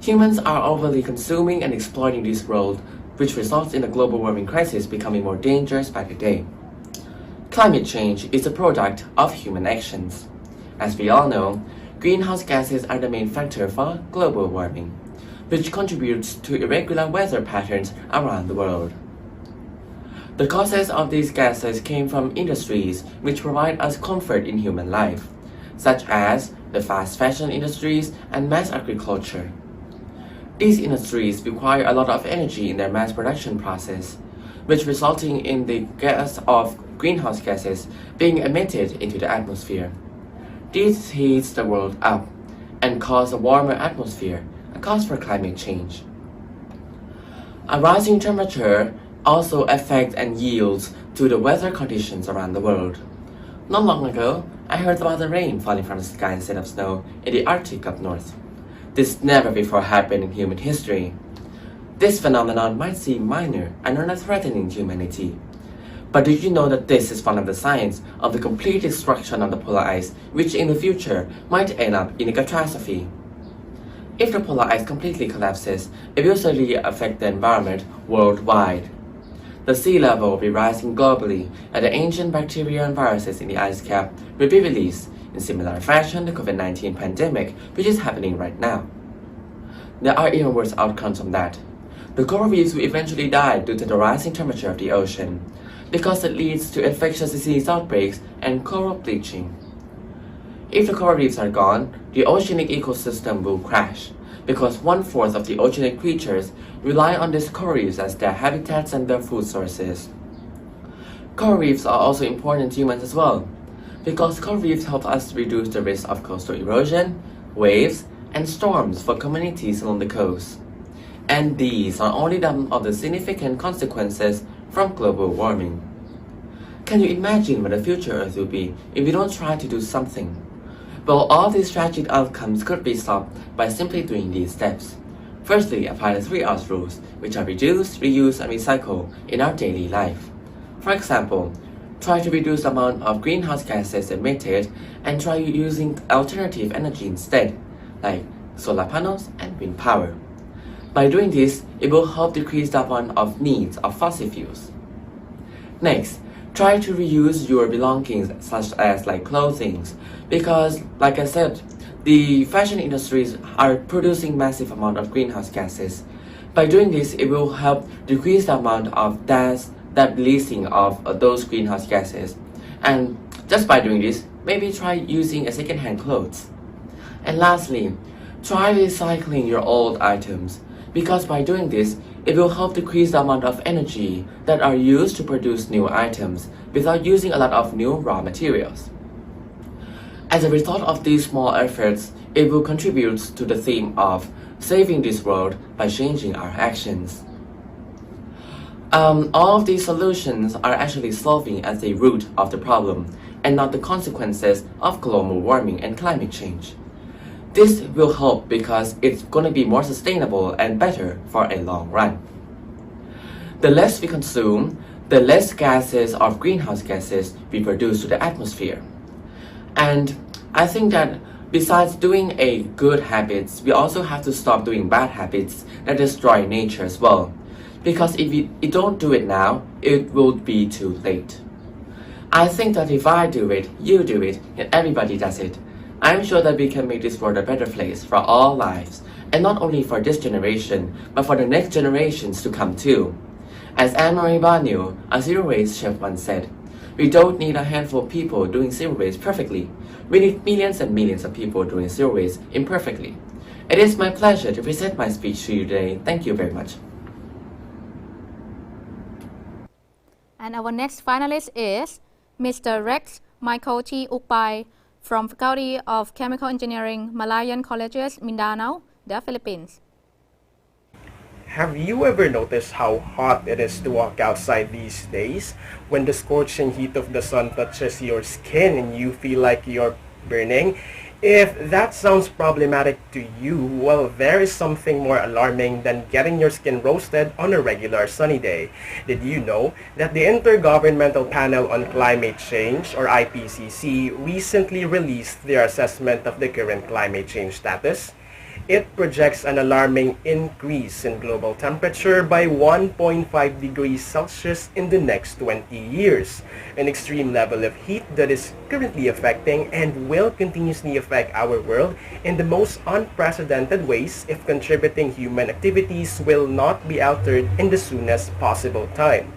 H: Humans are overly consuming and exploiting this world, which results in the global warming crisis becoming more dangerous by the day. Climate change is a product of human actions. As we all know, greenhouse gases are the main factor for global warming, which contributes to irregular weather patterns around the world. The causes of these gases came from industries which provide us comfort in human life, such as the fast fashion industries and mass agriculture. These industries require a lot of energy in their mass production process, which resulting in the gas of greenhouse gases being emitted into the atmosphere. This heats the world up and cause a warmer atmosphere, a cause for climate change. A rising temperature also affects and yields to the weather conditions around the world. Not long ago, I heard about the rain falling from the sky instead of snow in the Arctic up north. This never before happened in human history. This phenomenon might seem minor and are not threatening humanity. But did you know that this is one of the signs of the complete destruction of the polar ice, which in the future might end up in a catastrophe? If the polar ice completely collapses, it will certainly affect the environment worldwide. The sea level will be rising globally, and the ancient bacteria and viruses in the ice cap will be released, in similar fashion to the COVID-19 pandemic, which is happening right now. There are even worse outcomes from that. The coral reefs will eventually die due to the rising temperature of the ocean, because it leads to infectious disease outbreaks and coral bleaching. If the coral reefs are gone, the oceanic ecosystem will crash, because 1/4 of the oceanic creatures rely on these coral reefs as their habitats and their food sources. Coral reefs are also important to humans as well, because coral reefs help us reduce the risk of coastal erosion, waves, and storms for communities along the coast. And these are only some of the significant consequences from global warming. Can you imagine what the future Earth will be if we don't try to do something? Well, all these tragic outcomes could be stopped by simply doing these steps. Firstly, apply the 3Rs rules, which are reduce, reuse, and recycle in our daily life. For example, try to reduce the amount of greenhouse gases emitted and try using alternative energy instead, like solar panels and wind power. By doing this, it will help decrease the amount of needs of fossil fuels. Next, try to reuse your belongings such as like clothing, because like I said, the fashion industries are producing massive amount of greenhouse gases. By doing this, it will help decrease the amount of that releasing of those greenhouse gases. And just by doing this, maybe try using a second-hand clothes. And lastly, try recycling your old items, because by doing this, it will help decrease the amount of energy that are used to produce new items without using a lot of new raw materials. As a result of these small efforts, it will contribute to the theme of saving this world by changing our actions. All of these solutions are actually solving at the root of the problem and not the consequences of global warming and climate change. This will help because it's going to be more sustainable and better for a long run. The less we consume, the less gases of greenhouse gases we produce to the atmosphere. And I think that besides doing a good habits, we also have to stop doing bad habits that destroy nature as well. Because if we don't do it now, it will be too late. I think that if I do it, you do it, and everybody does it, I'm sure that we can make this world a better place for all lives, and not only for this generation, but for the next generations to come too. As Anne-Marie Barneau, a zero-waste chef once said, we don't need a handful of people doing zero waste perfectly. We need millions and millions of people doing zero waste imperfectly. It is my pleasure to present my speech to you today. Thank you very much.
A: And our next finalist is Mr. Rex Michael T. Ukpai from Faculty of Chemical Engineering, Malayan Colleges, Mindanao, the Philippines.
I: Have you ever noticed how hot it is to walk outside these days? When the scorching heat of the sun touches your skin and you feel like you're burning? If that sounds problematic to you, well, there is something more alarming than getting your skin roasted on a regular sunny day. Did you know that the Intergovernmental Panel on Climate Change, or IPCC, recently released their assessment of the current climate change status? It projects an alarming increase in global temperature by 1.5 degrees Celsius in the next 20 years, an extreme level of heat that is currently affecting and will continuously affect our world in the most unprecedented ways if contributing human activities will not be altered in the soonest possible time.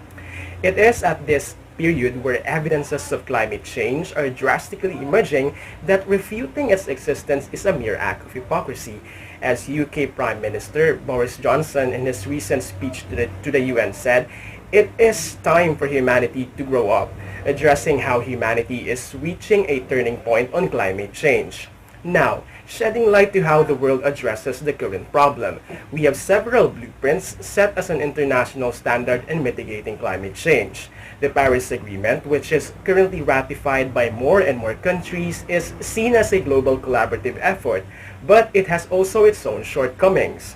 I: It is at this period where evidences of climate change are drastically emerging that refuting its existence is a mere act of hypocrisy. As UK Prime Minister Boris Johnson in his recent speech to the UN said, it is time for humanity to grow up, addressing how humanity is reaching a turning point on climate change. Now, shedding light to how the world addresses the current problem, we have several blueprints set as an international standard in mitigating climate change. The Paris Agreement, which is currently ratified by more and more countries, is seen as a global collaborative effort, but it has also its own shortcomings.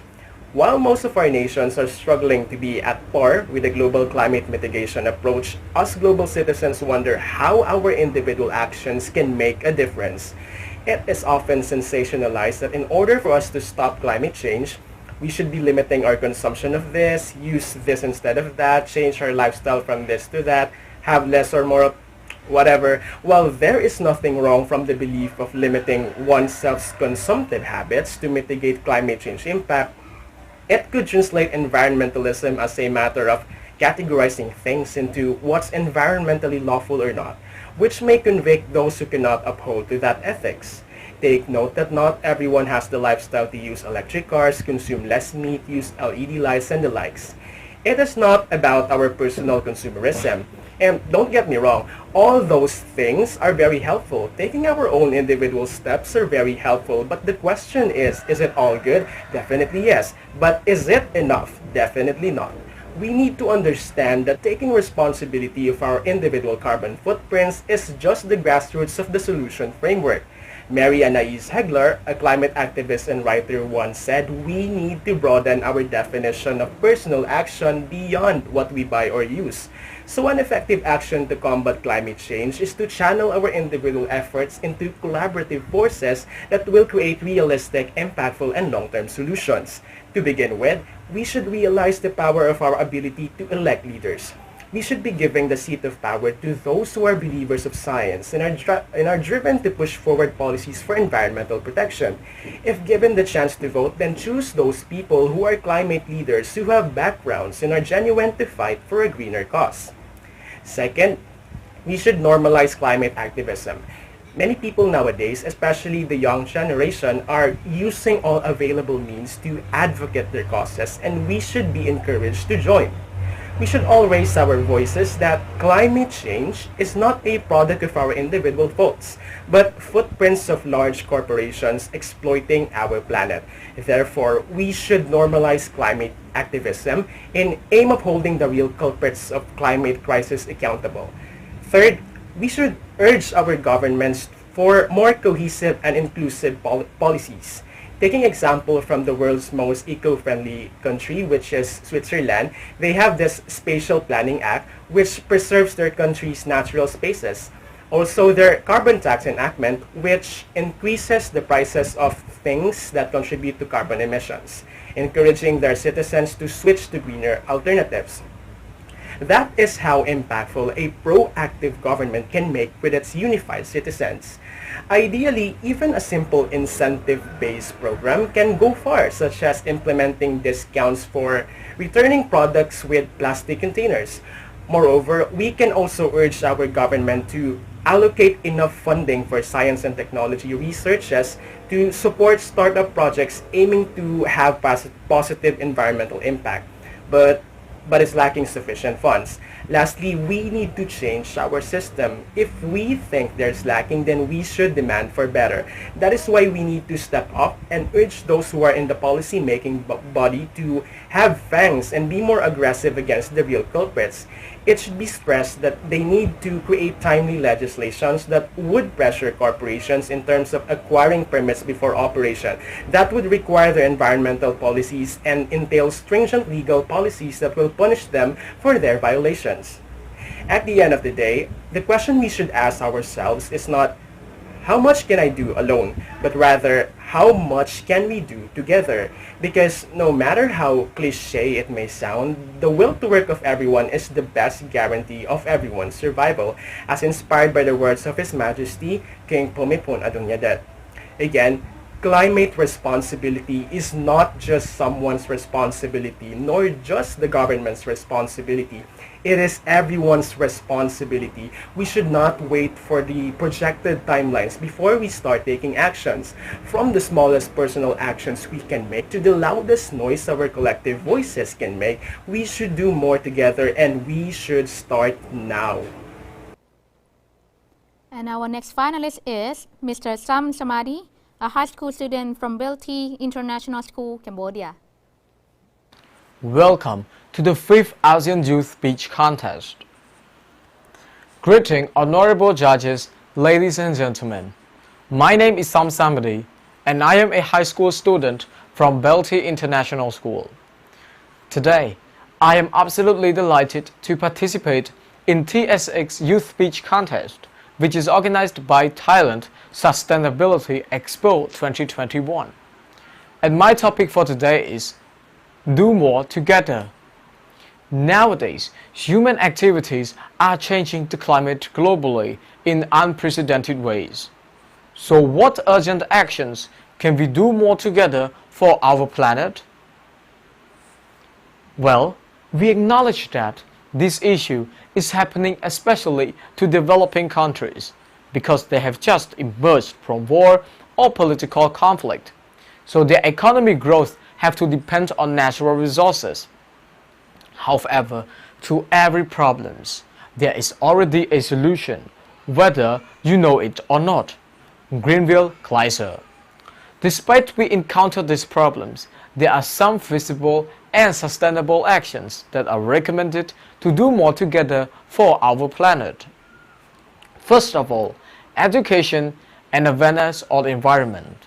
I: While most of our nations are struggling to be at par with the global climate mitigation approach, us global citizens wonder how our individual actions can make a difference. It is often sensationalized that in order for us to stop climate change, we should be limiting our consumption of this, use this instead of that, change our lifestyle from this to that, have less or more whatever. While there is nothing wrong from the belief of limiting oneself's consumptive habits to mitigate climate change impact, it could translate environmentalism as a matter of categorizing things into what's environmentally lawful or not, which may convict those who cannot uphold to that ethics. Take note that not everyone has the lifestyle to use electric cars, consume less meat, use LED lights, and the likes. It is not about our personal consumerism. And don't get me wrong, all those things are very helpful. Taking our own individual steps are very helpful, but the question is it all good? Definitely yes. But is it enough? Definitely not. We need to understand that taking responsibility of our individual carbon footprints is just the grassroots of the solution framework. Mary Anais Heglar, a climate activist and writer, once said, we need to broaden our definition of personal action beyond what we buy or use. So an effective action to combat climate change is to channel our individual efforts into collaborative forces that will create realistic, impactful, and long-term solutions. To begin with, we should realize the power of our ability to elect leaders. We should be giving the seat of power to those who are believers of science and are driven to push forward policies for environmental protection. If given the chance to vote, then choose those people who are climate leaders who have backgrounds and are genuine to fight for a greener cause. Second, we should normalize climate activism. Many people nowadays, especially the young generation, are using all available means to advocate their causes, and we should be encouraged to join. We should all raise our voices that climate change is not a product of our individual faults, but footprints of large corporations exploiting our planet. Therefore, we should normalize climate activism and aim of holding the real culprits of climate crisis accountable. Third, we should urge our governments for more cohesive and inclusive policies. Taking example from the world's most eco-friendly country, which is Switzerland, they have this Spatial Planning Act, which preserves their country's natural spaces. Also, their carbon tax enactment, which increases the prices of things that contribute to carbon emissions, encouraging their citizens to switch to greener alternatives. That is how impactful a proactive government can make with its unified citizens. Ideally, even a simple incentive-based program can go far, such as implementing discounts for returning products with plastic containers. Moreover, we can also urge our government to allocate enough funding for science and technology researches to support startup projects aiming to have positive environmental impact. But but is lacking sufficient funds. Lastly, we need to change our system. If we think there's lacking, then we should demand for better. That is why we need to step up and urge those who are in the policy-making body to have fangs and be more aggressive against the real culprits. It should be stressed that they need to create timely legislations that would pressure corporations in terms of acquiring permits before operation. That would require their environmental policies and entail stringent legal policies that will punish them for their violations. At the end of the day, the question we should ask ourselves is not, how much can I do alone, but rather, how much can we do together? Because no matter how cliche it may sound, the will to work of everyone is the best guarantee of everyone's survival, as inspired by the words of His Majesty, King Pumipon Adunyadet. Again, climate responsibility is not just someone's responsibility, nor just the government's responsibility. It is everyone's responsibility. We should not wait for the projected timelines before we start taking actions. From the smallest personal actions we can make to the loudest noise our collective voices can make, we should do more together, and we should start now.
A: And our next finalist is Mr. Sam Samadi, a high school student from Belty International School, Cambodia.
J: Welcome to the 5th ASEAN Youth Speech Contest. Greeting honorable judges, ladies and gentlemen. My name is Sam Samadi and I am a high school student from Belty International School. Today, I am absolutely delighted to participate in TSX Youth Speech Contest, which is organized by Thailand Sustainability Expo 2021. And my topic for today is Do More Together. Nowadays, human activities are changing the climate globally in unprecedented ways. So what urgent actions can we do more together for our planet? Well, we acknowledge that this issue is happening especially to developing countries because they have just emerged from war or political conflict. So their economic growth have to depend on natural resources. However, to every problem, there is already a solution, whether you know it or not. Greenville Geyser. Despite we encounter these problems, there are some visible and sustainable actions that are recommended to do more together for our planet. First of all, education and awareness on the environment.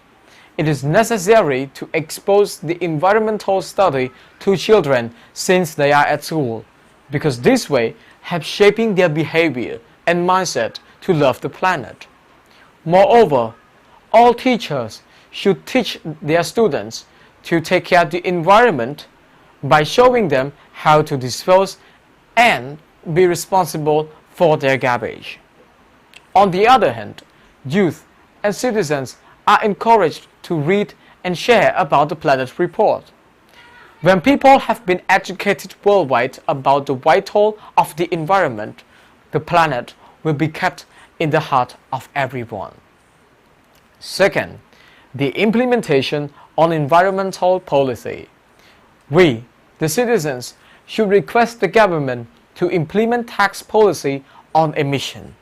J: It is necessary to expose the environmental study to children since they are at school, because this way helps shaping their behavior and mindset to love the planet. Moreover, all teachers should teach their students to take care of the environment by showing them how to dispose and be responsible for their garbage. On the other hand, youth and citizens are encouraged to read and share about the Planet Report. When people have been educated worldwide about the vital of the environment, the planet will be kept in the heart of everyone. Second, the implementation on environmental policy. We, the citizens, should request the government to implement tax policy on emission.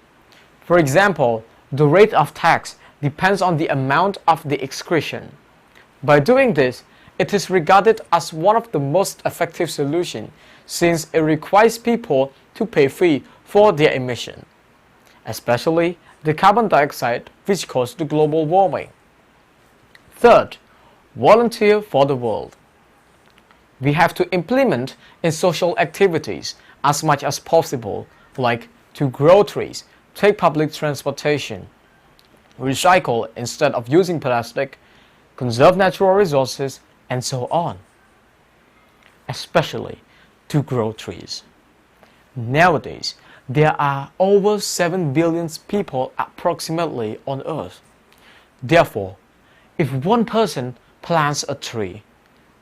J: For example, the rate of tax depends on the amount of the excretion. By doing this, it is regarded as one of the most effective solutions since it requires people to pay fee for their emission, especially the carbon dioxide which causes the global warming. Third, volunteer for the world. We have to implement in social activities as much as possible, like to grow trees, take public transportation, recycle instead of using plastic, conserve natural resources, and so on. Especially to grow trees. Nowadays, there are over 7 billion people approximately on Earth. Therefore, if one person plants a tree,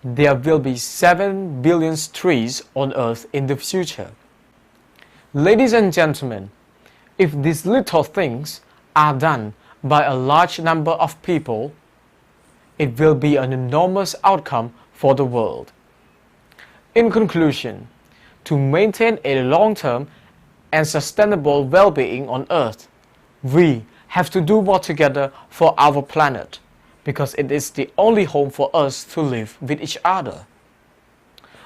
J: there will be 7 billion trees on Earth in the future. Ladies and gentlemen, if these little things are done by a large number of people, it will be an enormous outcome for the world. In conclusion, to maintain a long-term and sustainable well-being on Earth. We have to do more together for our planet, because it is the only home for us to live with each other.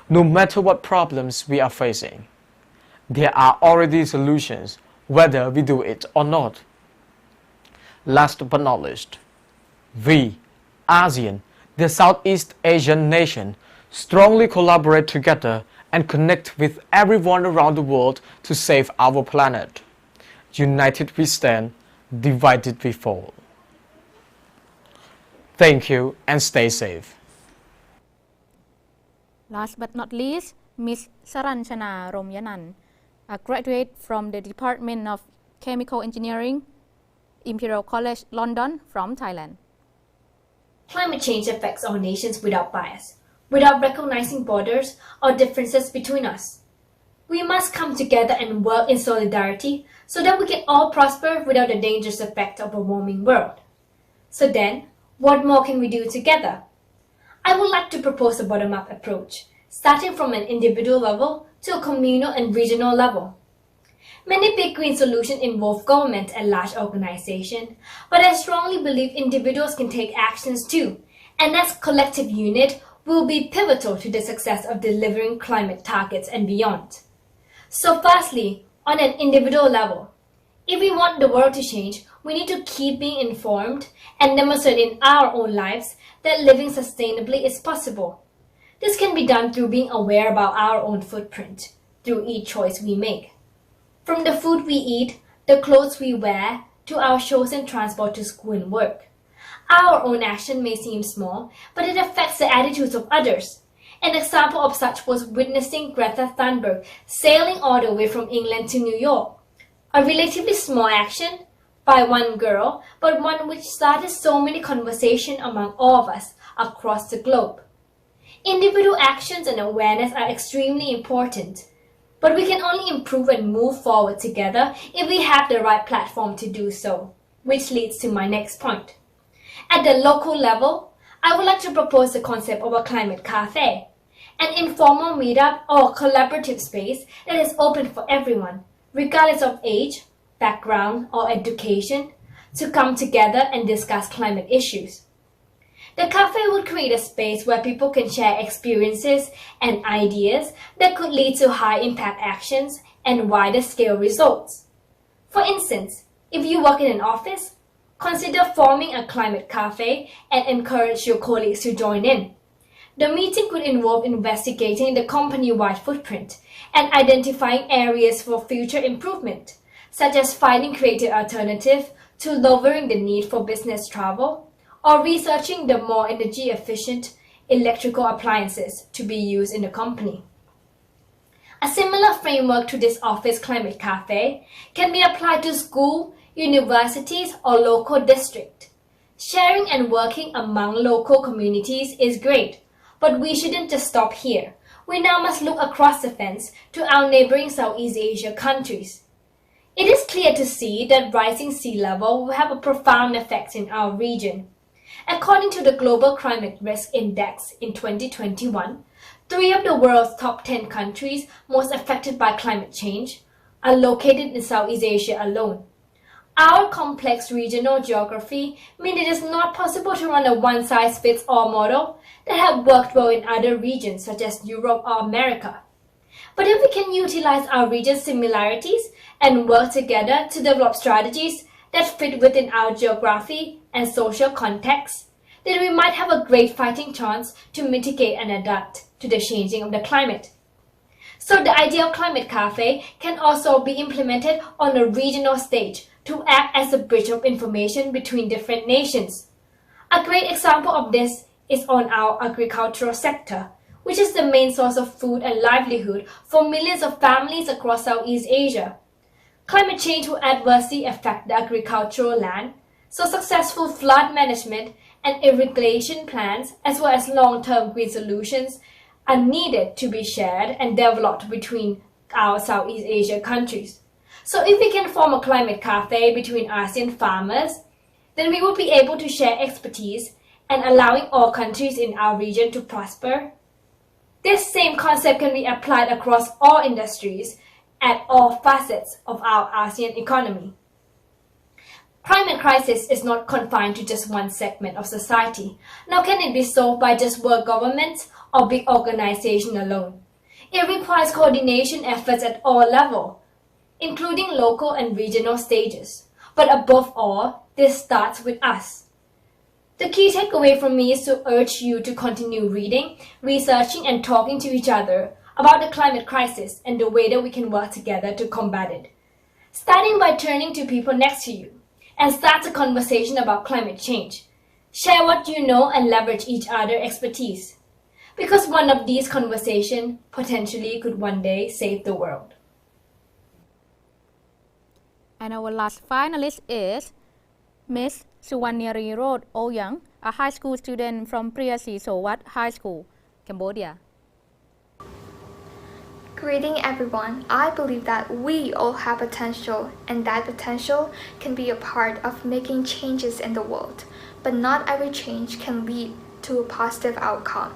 J: No matter what problems we are facing, there are already solutions, whether we do it or not. Last but not least, we, ASEAN, the Southeast Asian nation, strongly collaborate together and connect with everyone around the world to save our planet. United we stand, divided we fall. Thank you and stay safe.
A: Last but not least, Ms. Saranchana Romyanan, a graduate from the Department of Chemical Engineering, Imperial College London from Thailand.
K: Climate change affects our nations without bias, without recognizing borders or differences between us. We must come together and work in solidarity so that we can all prosper without the dangerous effect of a warming world. So then, what more can we do together? I would like to propose a bottom-up approach, starting from an individual level to a communal and regional level. Many big green solutions involve government and large organizations, but I strongly believe individuals can take actions too, and as collective unit will be pivotal to the success of delivering climate targets and beyond. So firstly, on an individual level, if we want the world to change, we need to keep being informed and demonstrate in our own lives that living sustainably is possible. This can be done through being aware about our own footprint, through each choice we make. From the food we eat, the clothes we wear, to our chosen transport to school and work. Our own action may seem small, but it affects the attitudes of others. An example of such was witnessing Greta Thunberg sailing all the way from England to New York. A relatively small action by one girl, but one which started so many conversations among all of us across the globe. Individual actions and awareness are extremely important, but we can only improve and move forward together if we have the right platform to do so, which leads to my next point. At the local level, I would like to propose the concept of a climate cafe, an informal meetup or collaborative space that is open for everyone, regardless of age, background, or education, to come together and discuss climate issues. The cafe would create a space where people can share experiences and ideas that could lead to high-impact actions and wider-scale results. For instance, if you work in an office, consider forming a climate cafe and encourage your colleagues to join in. The meeting could involve investigating the company-wide footprint and identifying areas for future improvement, such as finding creative alternatives to lowering the need for business travel, or researching the more energy-efficient electrical appliances to be used in the company. A similar framework to this office climate cafe can be applied to school, universities, or local district. Sharing and working among local communities is great, but we shouldn't just stop here. We now must look across the fence to our neighboring Southeast Asia countries. It is clear to see that rising sea level will have a profound effect in our region. According to the Global Climate Risk Index in 2021, 3 of the world's top 10 countries most affected by climate change are located in Southeast Asia alone. Our complex regional geography means it is not possible to run a one-size-fits-all model that have worked well in other regions such as Europe or America. But if we can utilize our region's similarities and work together to develop strategies that fit within our geography and social context, then we might have a great fighting chance to mitigate and adapt to the changing of the climate. So the idea of Climate Cafe can also be implemented on a regional stage to act as a bridge of information between different nations. A great example of this is on our agricultural sector, which is the main source of food and livelihood for millions of families across Southeast Asia. Climate change will adversely affect the agricultural land, so successful flood management and irrigation plans, as well as long-term green solutions, are needed to be shared and developed between our Southeast Asia countries. So if we can form a climate cafe between ASEAN farmers, then we will be able to share expertise and allowing all countries in our region to prosper. This same concept can be applied across all industries at all facets of our ASEAN economy. Climate crisis is not confined to just one segment of society, nor can it be solved by just world governments or big organizations alone. It requires coordination efforts at all levels, including local and regional stages. But above all, this starts with us. The key takeaway from me is to urge you to continue reading, researching, and talking to each other about the climate crisis and the way that we can work together to combat it. Starting by turning to people next to you and start a conversation about climate change. Share what you know and leverage each other's expertise. Because one of these conversations potentially could one day save the world.
A: And our last finalist is Miss Suwannirod Oyang, a high school student from Priya Sisowat High School, Cambodia.
L: Greeting everyone. I believe that we all have potential, and that potential can be a part of making changes in the world. But not every change can lead to a positive outcome.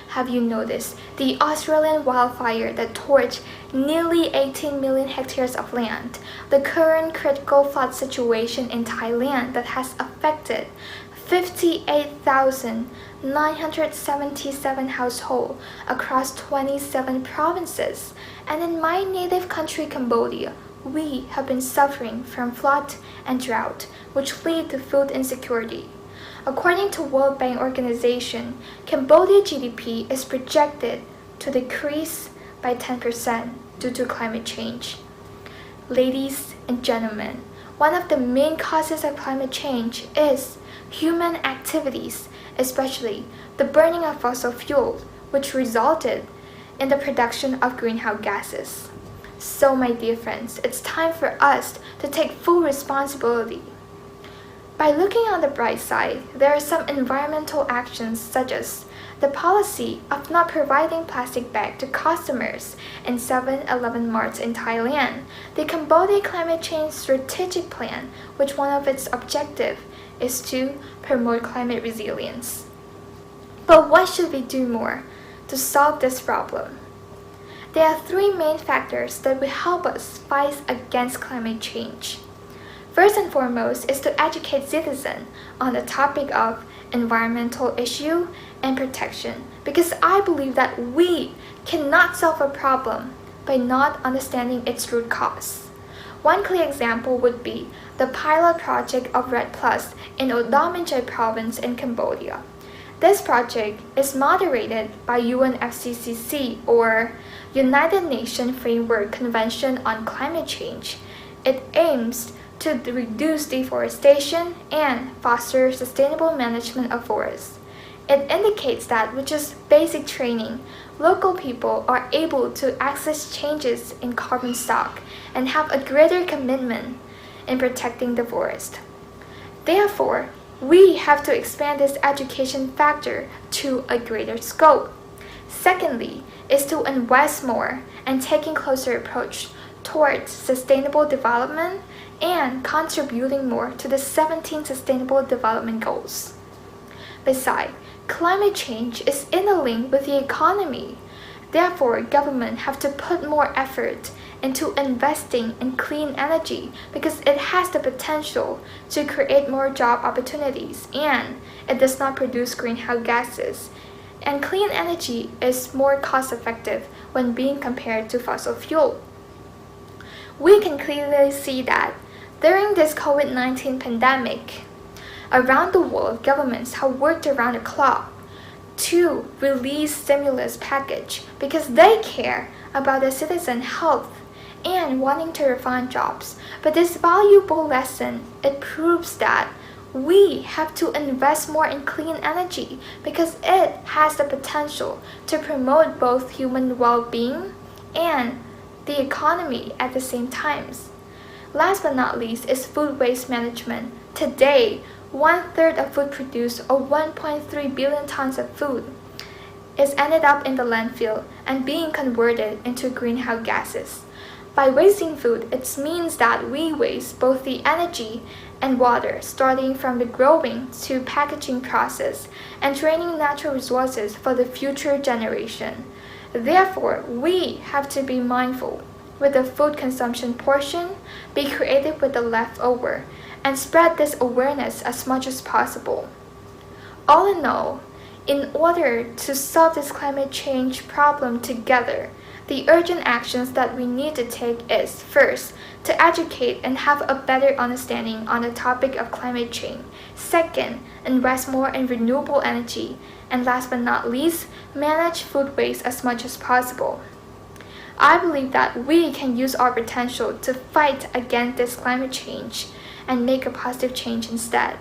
L: Have you noticed the Australian wildfire that torched nearly 18 million hectares of land? The current critical flood situation in Thailand that has affected 58,977 households across 27 provinces. And in my native country, Cambodia, we have been suffering from flood and drought, which lead to food insecurity. According to World Bank Organization, Cambodia GDP is projected to decrease by 10% due to climate change. Ladies and gentlemen, one of the main causes of climate change is human activities, especially the burning of fossil fuels, which resulted in the production of greenhouse gases. So my dear friends, it's time for us to take full responsibility. By looking on the bright side, there are some environmental actions such as the policy of not providing plastic bags to customers in 7-Eleven marts in Thailand, the Cambodia Climate Change Strategic Plan, which one of its objectives is to promote climate resilience. But what should we do more to solve this problem? There are three main factors that will help us fight against climate change. First and foremost is to educate citizens on the topic of environmental issue and protection, because I believe that we cannot solve a problem by not understanding its root cause. One clear example would be the pilot project of RED Plus in Odaminjay province in Cambodia. This project is moderated by UNFCCC, or United Nations Framework Convention on Climate Change. It aims to reduce deforestation and foster sustainable management of forests. It indicates that with just basic training, local people are able to access changes in carbon stock and have a greater commitment in protecting the forest. Therefore, we have to expand this education factor to a greater scope. Secondly, is to invest more and taking closer approach towards sustainable development and contributing more to the 17 Sustainable Development Goals. Besides, climate change is interlinked with the economy. Therefore, government have to put more effort into investing in clean energy because it has the potential to create more job opportunities and it does not produce greenhouse gases. And clean energy is more cost-effective when being compared to fossil fuel. We can clearly see that during this COVID-19 pandemic, around the world, governments have worked around the clock to release stimulus package because they care about the citizen health and wanting to refund jobs. But this valuable lesson, it proves that we have to invest more in clean energy because it has the potential to promote both human well-being and the economy at the same times. Last but not least is food waste management. Today, 1/3 of food produced, or 1.3 billion tons of food, is ended up in the landfill and being converted into greenhouse gases. By wasting food, it means that we waste both the energy and water, starting from the growing to packaging process and draining natural resources for the future generation. Therefore, we have to be mindful with the food consumption portion, be creative with the leftover, and spread this awareness as much as possible. All in all, in order to solve this climate change problem together, the urgent actions that we need to take is, first, to educate and have a better understanding on the topic of climate change. Second, invest more in renewable energy. And last but not least, manage food waste as much as possible. I believe that we can use our potential to fight against this climate change and make a positive change instead.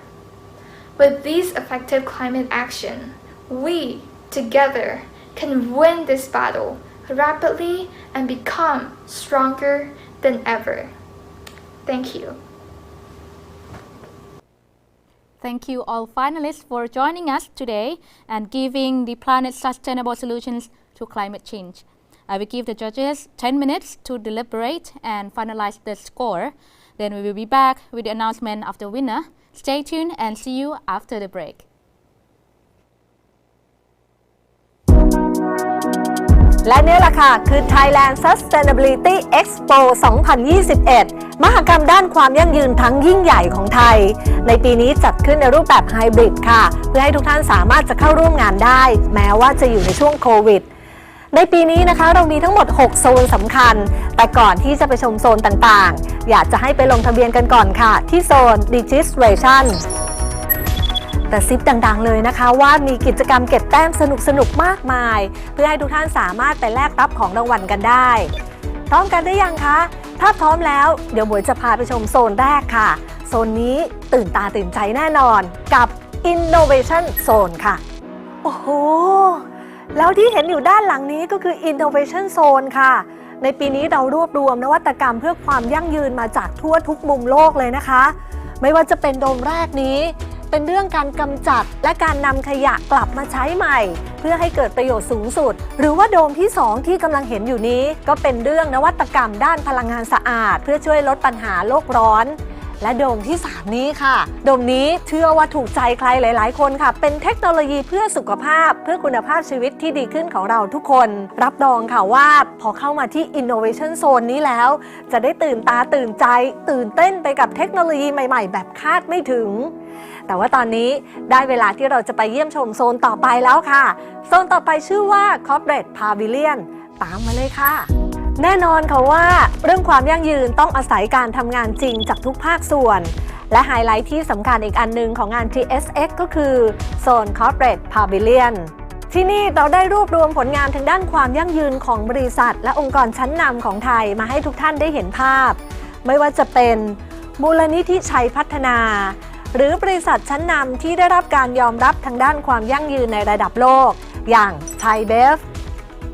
L: With these effective climate action, we, together, can win this battle rapidly and become stronger than ever. Thank you.
A: Thank you all finalists for joining us today and giving the planet sustainable solutions to climate change. I will give the judges 10 minutes to deliberate and finalize the score. Then we will be back with the announcement of the winner. Stay tuned and see you after the break.
G: และนี่แหละค่ะคือ Thailand Sustainability Expo 2021 มหกรรมด้านความยั่งยืนทั้งยิ่งใหญ่ของไทยในปีนี้จัดขึ้นในรูปแบบไฮบริดค่ะเพื่อให้ทุกท่านสามารถจะเข้าร่วมงานได้แม้ว่าจะอยู่ในช่วงโควิดในปีนี้นะคะเรามีทั้งหมด6โซนสำคัญแต่ก่อนที่จะไปชมโซนต่างๆอยากจะให้ไปลงทะเบียนกันก่อนค่ะที่โซน Registration แต่ซิปดังๆเลยนะคะว่ามีกิจกรรมเก็บแต้มสนุกๆมากมายเพื่อให้ทุกท่านสามารถไปแลกรับของรางวัลกันได้พร้อมกันหรือยังคะถ้าพร้อมแล้วเดี๋ยวหมวยจะพาไปชมโซนแรกค่ะโซนนี้ตื่นตาตื่นใจแน่นอนกับ Innovation Zone ค่ะโอ้โหแล้วที่เห็นอยู่ด้านหลังนี้ก็คือ Innovation Zone ค่ะในปีนี้เรารวบรวมนวัตกรรมเพื่อความยั่งยืนมาจากทั่วทุกมุมโลกเลยนะคะไม่ว่าจะเป็นโดมแรกนี้เป็นเรื่องการกำจัดและการนำขยะกลับมาใช้ใหม่เพื่อให้เกิดประโยชน์สูงสุดหรือว่าโดมที่2ที่กำลังเห็นอยู่นี้ก็เป็นเรื่องนวัตกรรมด้านพลังงานสะอาดเพื่อช่วยลดปัญหาโลกร้อนและโดมที่3นี้ค่ะโดมนี้เชื่อว่าถูกใจใครหลายๆคนค่ะเป็นเทคโนโลยีเพื่อสุขภาพเพื่อคุณภาพชีวิตที่ดีขึ้นของเราทุกคนรับรองค่ะว่าพอเข้ามาที่ Innovation Zone นี้แล้วจะได้ตื่นตาตื่นใจตื่นเต้นไปกับเทคโนโลยีใหม่ๆแบบคาดไม่ถึงแต่ว่าตอนนี้ได้เวลาที่เราจะไปเยี่ยมชมโซนต่อไปแล้วค่ะโซนต่อไปชื่อว่า Corporate Pavilion ตามมาเลยค่ะแน่นอนค่ะว่าเรื่องความยั่งยืนต้องอาศัยการทำงานจริงจากทุกภาคส่วนและไฮไลท์ที่สำคัญอีกอันหนึ่งของงาน TSX ก็คือโซน Corporate Pavilion ที่นี่เราได้รวบรวมผลงานทางด้านความยั่งยืนของบริษัทและองค์กรชั้นนำของไทยมาให้ทุกท่านได้เห็นภาพไม่ว่าจะเป็นมูลนิธิชัยพัฒนาหรือบริษัทชั้นนำที่ได้รับการยอมรับทางด้านความยั่งยืนในระดับโลกอย่างไทยเบฟ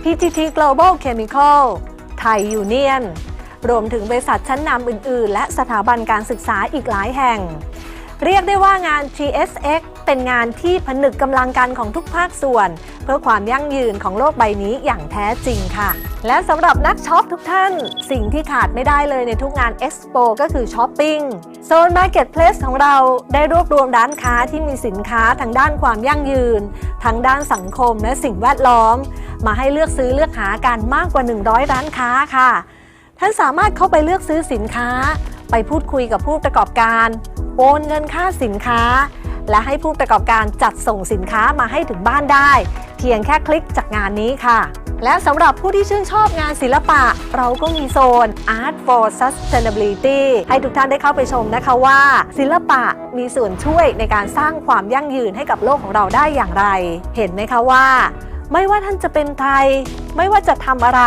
G: PTT Global Chemical ไทยยูเนียนรวมถึงบริษัทชั้นนำอื่นๆและสถาบันการศึกษาอีกหลายแห่งเรียกได้ว่างาน TSX เป็นงานที่ผนึกกำลังกันของทุกภาคส่วนเพื่อความยั่งยืนของโลกใบนี้อย่างแท้จริงค่ะและสำหรับนักช็อปทุกท่านสิ่งที่ขาดไม่ได้เลยในทุกงาน Expo ก็คือช้อปปิ้งโซน Marketplace ของเราได้รวบรวมร้านค้าที่มีสินค้าทางด้านความยั่งยืนทั้งด้านสังคมและสิ่งแวดล้อมมาให้เลือกซื้อเลือกหากันมากกว่า100ร้านค้าค่ะท่านสามารถเข้าไปเลือกซื้อสินค้าไปพูดคุยกับผู้ประกอบการโอนเงินค่าสินค้าและให้ผู้ประกอบการจัดส่งสินค้ามาให้ถึงบ้านได้เพียงแค่คลิกจากงานนี้ค่ะและสำหรับผู้ที่ชื่นชอบงานศิลปะเราก็มีโซน Art for Sustainability ให้ทุกท่านได้เข้าไปชมนะคะว่าศิลปะมีส่วนช่วยในการสร้างความยั่งยืนให้กับโลกของเราได้อย่างไรเห็นไหมคะว่าไม่ว่าท่านจะเป็นใครไม่ว่าจะทำอะไร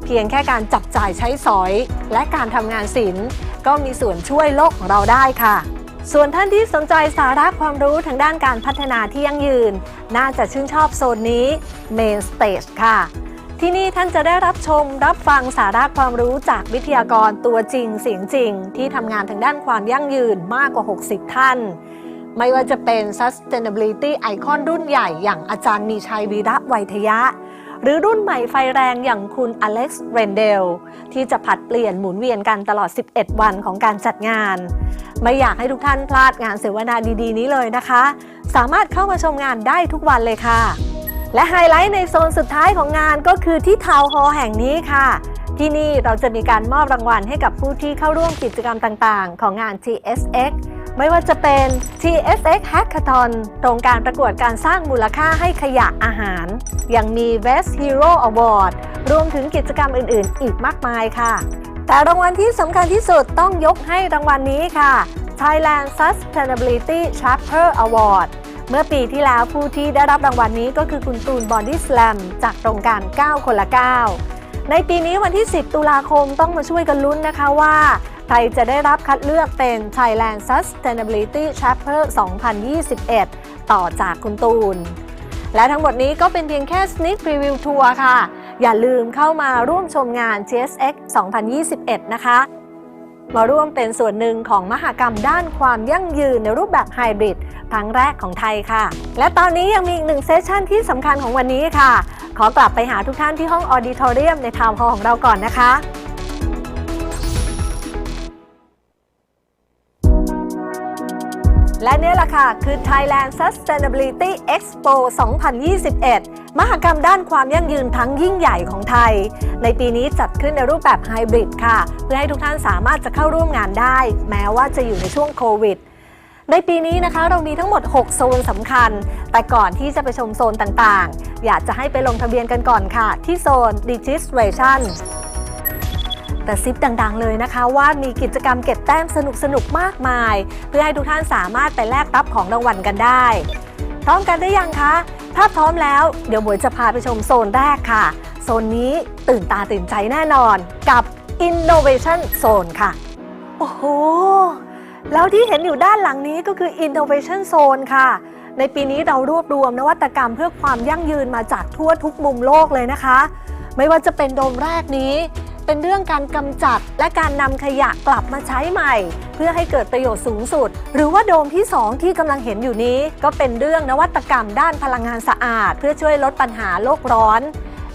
G: เพียงแค่การจับจ่ายใช้สอยและการทำงานศิลป์ก็มีส่วนช่วยโลกของเราได้ค่ะส่วนท่านที่สนใจสาระความรู้ทางด้านการพัฒนาที่ยั่งยืนน่าจะชื่นชอบโซนนี้ Main Stage ค่ะที่นี่ท่านจะได้รับชมรับฟังสาระความรู้จากวิทยากรตัวจริงเสียงจริงที่ทำงานทางด้านความยั่งยืนมากกว่า60ท่านไม่ว่าจะเป็น Sustainability Icon รุ่นใหญ่อย่างอาจารย์มีชัยวีระไวยทยะหรือรุ่นใหม่ไฟแรงอย่างคุณอเล็กซ์เรนเดลที่จะผลัดเปลี่ยนหมุนเวียนกันตลอด11วันของการจัดงานไม่อยากให้ทุกท่านพลาดงานเสวนาดีๆนี้เลยนะคะสามารถเข้ามาชมงานได้ทุกวันเลยค่ะ และไฮไลท์ในโซนสุดท้ายของงานก็คือที่ทาวน์ฮอลล์แห่งนี้ค่ะที่นี่เราจะมีการมอบรางวัลให้กับผู้ที่เข้าร่วมกิจกรรมต่างๆของงาน TSX ไม่ว่าจะเป็น TSX Hackathon โครงการประกวดการสร้างมูลค่าให้ขยะอาหารยังมี Best Hero Award รวมถึงกิจกรรมอื่นๆอีกมากมายค่ะแต่รางวัลที่สำคัญที่สุดต้องยกให้รางวัลนี้ค่ะ Thailand Sustainability Chapter Award เมื่อปีที่แล้วผู้ที่ได้รับรางวัลนี้ก็คือคุณตูนบอดี้สแลมจากโครงการ9 คนละ 9ในปีนี้วันที่ 10 ตุลาคมต้องมาช่วยกันลุ้นนะคะว่าใครจะได้รับคัดเลือกเป็น Thailand Sustainability Chapter 2021 ต่อจากคุณตูนและทั้งหมดนี้ก็เป็นเพียงแค่ Sneak Preview Tour ค่ะอย่าลืมเข้ามาร่วมชมงาน TSX 2021 นะคะมาร่วมเป็นส่วนหนึ่งของมหกรรมด้านความยั่งยืนในรูปแบบไฮบริดครั้งแรกของไทยค่ะและตอนนี้ยังมีอีกหนึ่งเซสชั่นที่สำคัญของวันนี้ค่ะขอกลับไปหาทุกท่านที่ห้องออดิทอเรียมในทาวน์ฮอลล์ของเราก่อนนะคะและนี่แหละค่ะคือ Thailand Sustainability Expo 2021 มหกรรมด้านความยั่งยืนทั้งยิ่งใหญ่ของไทยในปีนี้จัดขึ้นในรูปแบบไฮบริดค่ะเพื่อให้ทุกท่านสามารถจะเข้าร่วมงานได้แม้ว่าจะอยู่ในช่วงโควิดในปีนี้นะคะเรามีทั้งหมด6โซนสำคัญแต่ก่อนที่จะไปชมโซนต่างๆอยากจะให้ไปลงทะเบียนกันก่อนค่ะที่โซน Registration แต่ซิปดังๆเลยนะคะว่ามีกิจกรรมเก็บแต้มสนุกๆมากมายเพื่อให้ทุกท่านสามารถไปแลกรับของรางวัลกันได้พร้อมกันได้ยังคะถ้าพร้อมแล้วเดี๋ยวหมวยจะพาไปชมโซนแรกค่ะโซนนี้ตื่นตาตื่นใจแน่นอนกับ Innovation Zone ค่ะโอ้โหแล้วที่เห็นอยู่ด้านหลังนี้ก็คือ Innovation Zone ค่ะในปีนี้เรารวบรวมนวัตกรรมเพื่อความยั่งยืนมาจากทั่วทุกมุมโลกเลยนะคะไม่ว่าจะเป็นโดมแรกนี้เป็นเรื่องการกำจัดและการนำขยะกลับมาใช้ใหม่เพื่อให้เกิดประโยชน์สูงสุดหรือว่าโดมที่2ที่กำลังเห็นอยู่นี้ก็เป็นเรื่องนวัตกรรมด้านพลังงานสะอาดเพื่อช่วยลดปัญหาโลกร้อน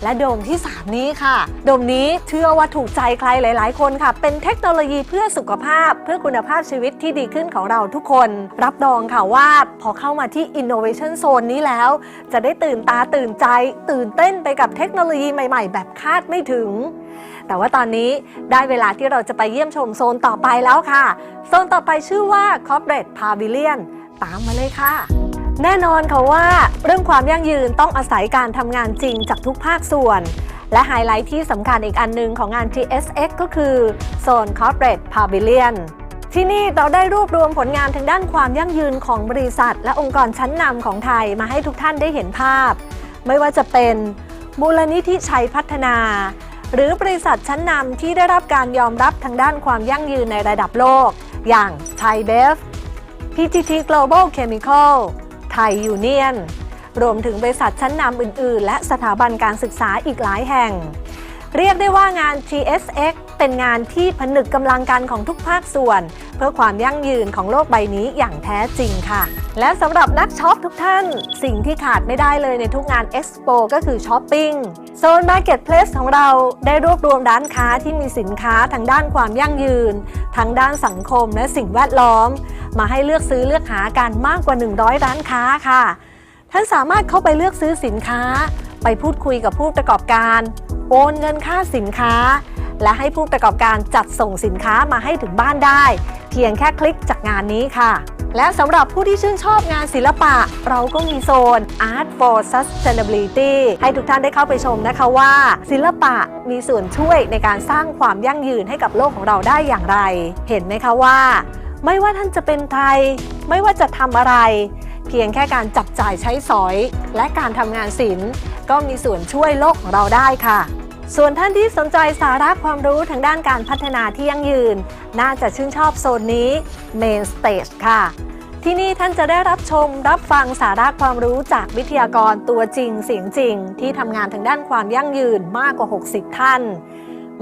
G: และโดมที่3นี้ค่ะโดมนี้เชื่อว่าถูกใจใครหลายๆคนค่ะเป็นเทคโนโลยีเพื่อสุขภาพเพื่อคุณภาพชีวิตที่ดีขึ้นของเราทุกคนรับรองค่ะว่าพอเข้ามาที่ Innovation Zone นี้แล้วจะได้ตื่นตาตื่นใจตื่นเต้นไปกับเทคโนโลยีใหม่ๆแบบคาดไม่ถึงแต่ว่าตอนนี้ได้เวลาที่เราจะไปเยี่ยมชมโซนต่อไปแล้วค่ะโซนต่อไปชื่อว่า Corporate Pavilion ตามมาเลยค่ะแน่นอนค่ะว่าเรื่องความยั่งยืนต้องอาศัยการทำงานจริงจากทุกภาคส่วนและไฮไลท์ที่สำคัญอีกอันนึงของงาน TSX ก็คือโซน Corporate Pavilion ที่นี่เราได้รวบรวมผลงานทางด้านความยั่งยืนของบริษัทและองค์กรชั้นนำของไทยมาให้ทุกท่านได้เห็นภาพไม่ว่าจะเป็นมูลนิธิชัยพัฒนาหรือบริษัทชั้นนำที่ได้รับการยอมรับทางด้านความยั่งยืนในระดับโลกอย่างไทยเบฟ PTT Global Chemical ไทยยูเนียนรวมถึงบริษัทชั้นนำอื่นๆและสถาบันการศึกษาอีกหลายแห่งเรียกได้ว่างาน TSX เป็นงานที่ผนึกกำลังกันของทุกภาคส่วนเพื่อความยั่งยืนของโลกใบนี้อย่างแท้จริงค่ะและสำหรับนักช็อปทุกท่านสิ่งที่ขาดไม่ได้เลยในทุกงาน Expo ก็คือช้อปปิ้งโซน Marketplace ของเราได้รวบรวมร้านค้าที่มีสินค้าทางด้านความยั่งยืนทั้งด้านสังคมและสิ่งแวดล้อมมาให้เลือกซื้อเลือกหากันมากกว่า100ร้านค้าค่ะท่านสามารถเข้าไปเลือกซื้อสินค้าไปพูดคุยกับผู้ประกอบการโอนเงินค่าสินค้าและให้ผู้ประกอบการจัดส่งสินค้ามาให้ถึงบ้านได้เพียงแค่คลิกจากงานนี้ค่ะและสำหรับผู้ที่ชื่นชอบงานศิลปะเราก็มีโซน Art for Sustainability ให้ทุกท่านได้เข้าไปชมนะคะว่าศิลปะมีส่วนช่วยในการสร้างความยั่งยืนให้กับโลกของเราได้อย่างไรเห็นไหมคะว่าไม่ว่าท่านจะเป็นใครไม่ว่าจะทำอะไรเพียงแค่การจับจ่ายใช้สอยและการทำงานศิลป์ก็มีส่วนช่วยโลกของเราได้ค่ะส่วนท่านที่สนใจสาระความรู้ทางด้านการพัฒนาที่ยั่งยืนน่าจะชื่นชอบโซนนี้ Main Stage ค่ะที่นี่ท่านจะได้รับชมรับฟังสาระความรู้จากวิทยากรตัวจริงเสียงจริงที่ทำงานทางด้านความยั่งยืนมากกว่า60ท่าน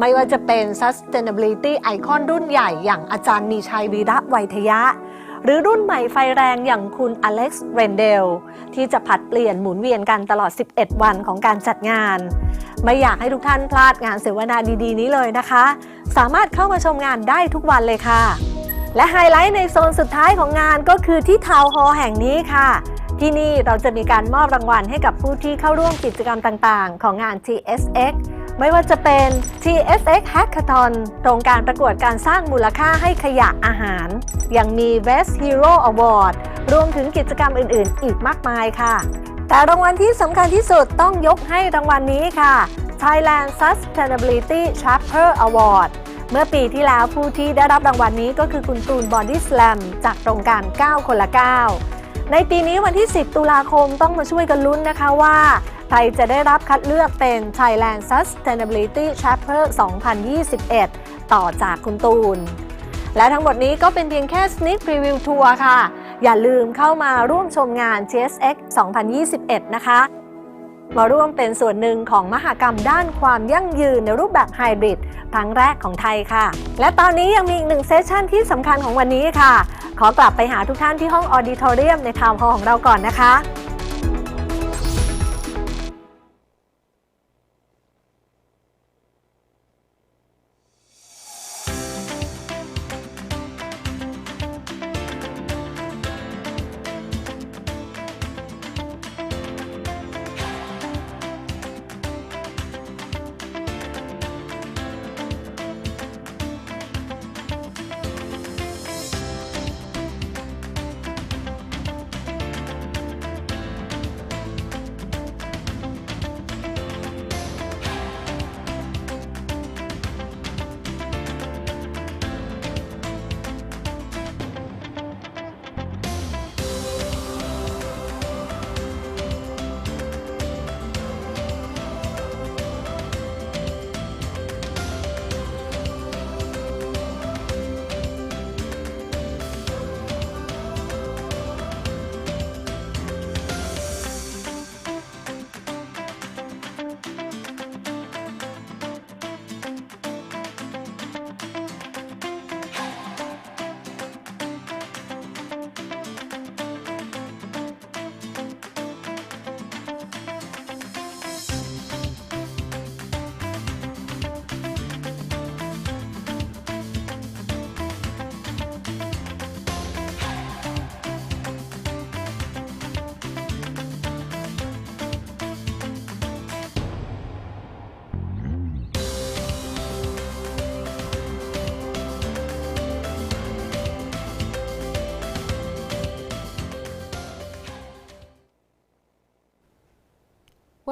G: ไม่ว่าจะเป็น Sustainability Icon รุ่นใหญ่อย่างอาจารย์มีชัยวีระไวยทยะหรือรุ่นใหม่ไฟแรงอย่างคุณอเล็กซ์เรนเดลที่จะผลัดเปลี่ยนหมุนเวียนกันตลอด11วันของการจัดงานไม่อยากให้ทุกท่านพลาดงานเสวนาดีๆนี้เลยนะคะสามารถเข้ามาชมงานได้ทุกวันเลยค่ะและไฮไลท์ในโซนสุดท้ายของงานก็คือที่ทาวน์ฮอลล์แห่งนี้ค่ะ ที่นี่เราจะมีการมอบรางวัลให้กับผู้ที่เข้าร่วมกิจกรรมต่างๆของงาน TSX ไม่ว่าจะเป็น TSX Hackathon โครงการประกวดการสร้างมูลค่าให้ขยะอาหารยังมี Best Hero Award รวมถึงกิจกรรมอื่นๆอีกมากมายค่ะแต่รางวัลที่สำคัญที่สุดต้องยกให้รางวัลนี้ค่ะ Thailand Sustainability Chapter Award เมื่อปีที่แล้วผู้ที่ได้รับรางวัลนี้ก็คือคุณตูนบอดี้สแลมจากโครงการ9 คนละ 9ในปีนี้วันที่ 10 ตุลาคมต้องมาช่วยกันลุ้นนะคะว่าใครจะได้รับคัดเลือกเป็น Thailand Sustainability Chapter 2021 ต่อจากคุณตูนและทั้งหมดนี้ก็เป็นเพียงแค่ Sneak Preview Tour ค่ะอย่าลืมเข้ามาร่วมชมงาน TSX 2021 นะคะมาร่วมเป็นส่วนหนึ่งของมหกรรมด้านความยั่งยืนในรูปแบบไฮบริดครั้งแรกของไทยค่ะและตอนนี้ยังมีอีกหนึ่งเซสชั่นที่สำคัญของวันนี้ค่ะขอกลับไปหาทุกท่านที่ห้องออดิทอเรียมในทาวน์ฮอลล์ของเราก่อนนะคะ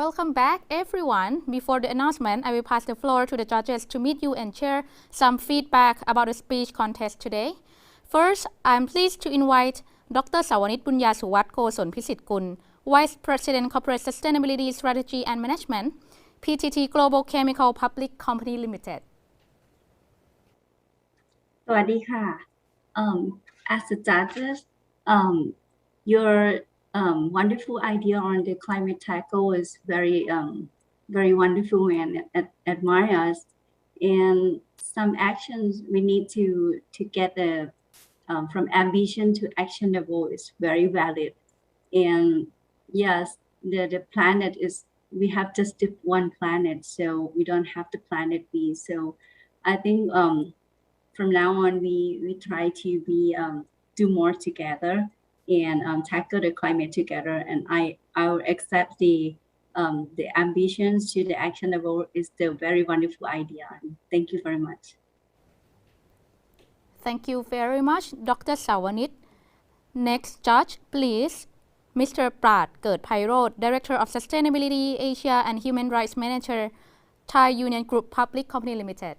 A: Welcome back, everyone. Before the announcement, I will pass the floor to the judges to meet you and share some feedback about the speech contest today. First, I'm pleased to invite Dr. Sawanit Bunyasuwat Koson-Pisitgun, Vice President Corporate Sustainability Strategy and Management, PTT Global Chemical Public Company Limited.
M: สวัสดีค่ะ as the judges, your wonderful idea on the climate tackle is very wonderful and admire us. And some actions we need to get the from ambition to actionable is very valid. And yes, the planet is, we have just one planet, so we don't have the planet B. So I think from now on we try to be do more together and tackle the climate together. And I will accept the ambitions to the actionable is the very wonderful idea. Thank you very much.
A: Thank you very much, Dr. Sawanit. Next judge, please, Mr. Prat Gertpairod, Director of Sustainability Asia and Human Rights Manager, Thai Union Group Public Company Limited.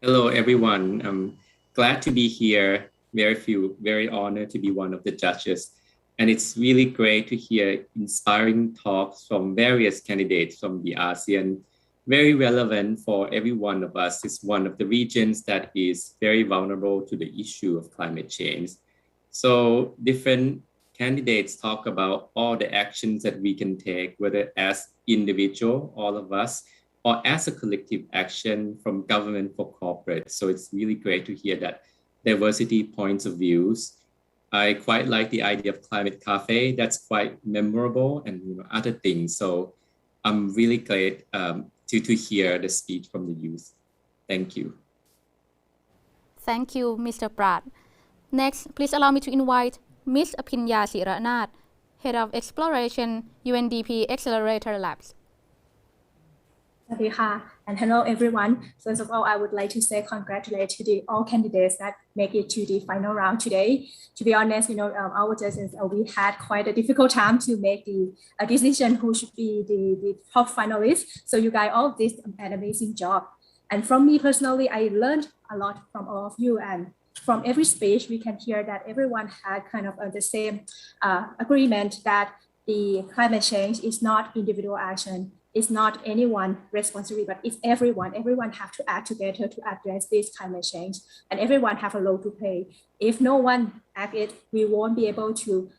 N: Hello, everyone. I'm glad to be here. Very honored to be one of the judges. And it's really great to hear inspiring talks from various candidates from the ASEAN, very relevant for every one of us. It's one of the regions that is very vulnerable to the issue of climate change. So different candidates talk about all the actions that we can take, whether as individual, all of us, or as a collective action from government for corporate. So it's really great to hear that diversity points of views. I quite like the idea of climate cafe. That's quite memorable and other things. So I'm really glad to hear the speech from the youth. Thank you.
A: Thank you, Mr. Prat. Next, please allow me to invite Miss Apinya Siranat, Head of Exploration, UNDP Accelerator Labs.
O: And hello everyone. First of all, I would like to say congratulations to all candidates that make it to the final round today. To be honest, our judges, we had quite a difficult time to make the decision who should be the top finalists. So you guys all did an amazing job. And from me personally, I learned a lot from all of you. And from every speech, we can hear that everyone had kind of the same agreement that the climate change is not individual action. It's not anyone responsibility, but it's everyone. Everyone have to act together to address this climate change, and everyone have a role to play. If no one act it, we won't be able to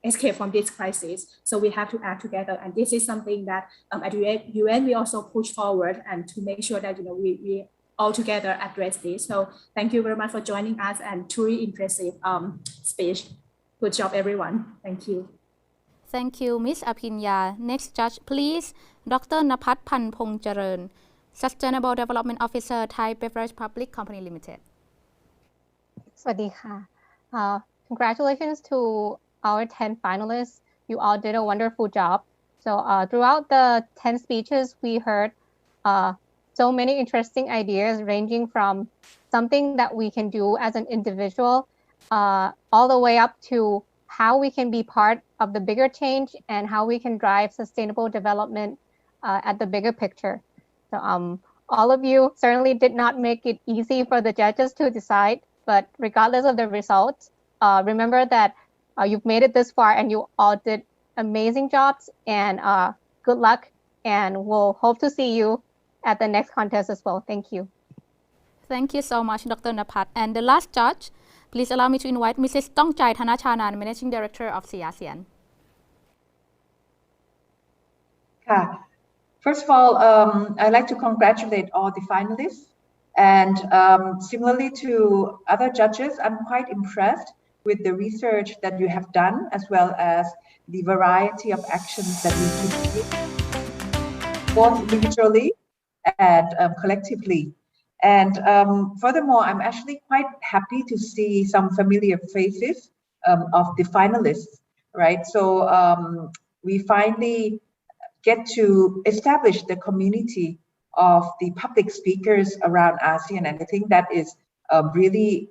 O: escape from this crisis. So we have to act together, and this is something that at UN we also push forward and to make sure that we all together address this. So thank you very much for joining us, and truly impressive speech. Good job, everyone. Thank you.
A: Thank you, Ms. Apinya. Next judge, please, Dr. Napat Panpong Charan, Sustainable Development Officer, Thai Beverage Public Company Limited.
P: สวัสดีค่ะ Congratulations to our 10 finalists. You all did a wonderful job. So throughout the 10 speeches, we heard so many interesting ideas ranging from something that we can do as an individual all the way up to how we can be part of the bigger change and how we can drive sustainable development at the bigger picture. So all of you certainly did not make it easy for the judges to decide, but regardless of the results, remember that you've made it this far and you all did amazing jobs, and good luck, and we'll hope to see you at the next contest as well. Thank you.
A: Thank you so much, Dr. Napat. And the last judge, please allow me to invite Mrs. Tongchai Thanachanan, Managing Director of CASEAN.
B: First of all, I'd like to congratulate all the finalists. And similarly to other judges, I'm quite impressed with the research that you have done, as well as the variety of actions that we can take, both individually and collectively. And furthermore, I'm actually quite happy to see some familiar faces of the finalists, right? So we finally get to establish the community of the public speakers around ASEAN, and I think that is really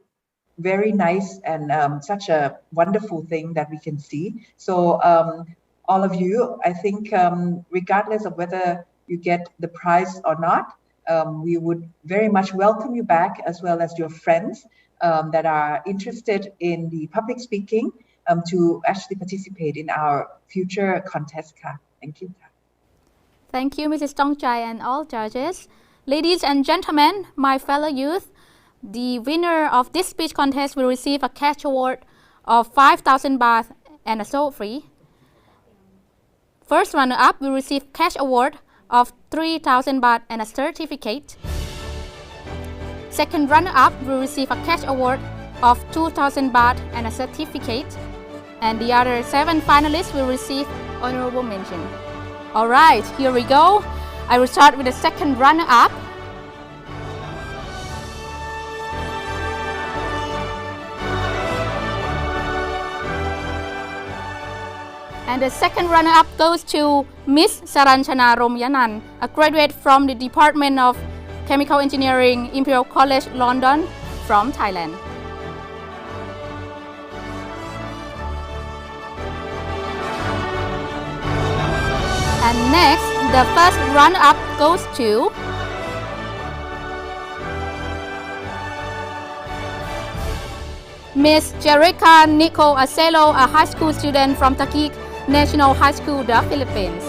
B: very nice and such a wonderful thing that we can see. So all of you, I think regardless of whether you get the prize or not, we would very much welcome you back, as well as your friends that are interested in the public speaking to actually participate in our future contest. Thank you.
A: Thank you, Mrs. Tongchai and all judges. Ladies and gentlemen, my fellow youth, the winner of this speech contest will receive a cash award of 5,000 baht and a soul free. First runner-up will receive cash award of 3,000 baht and a certificate. Second runner-up will receive a cash award of 2,000 baht and a certificate. And the other 7 finalists will receive honorable mention. Alright, here we go. I will start with the second runner-up. And the second runner-up goes to Miss Saranchana Romyanan, a graduate from the Department of Chemical Engineering, Imperial College London, from Thailand. And next, the first runner-up goes to Miss Jerica Nico Acelo, a high school student from Taguig National High School, the Philippines.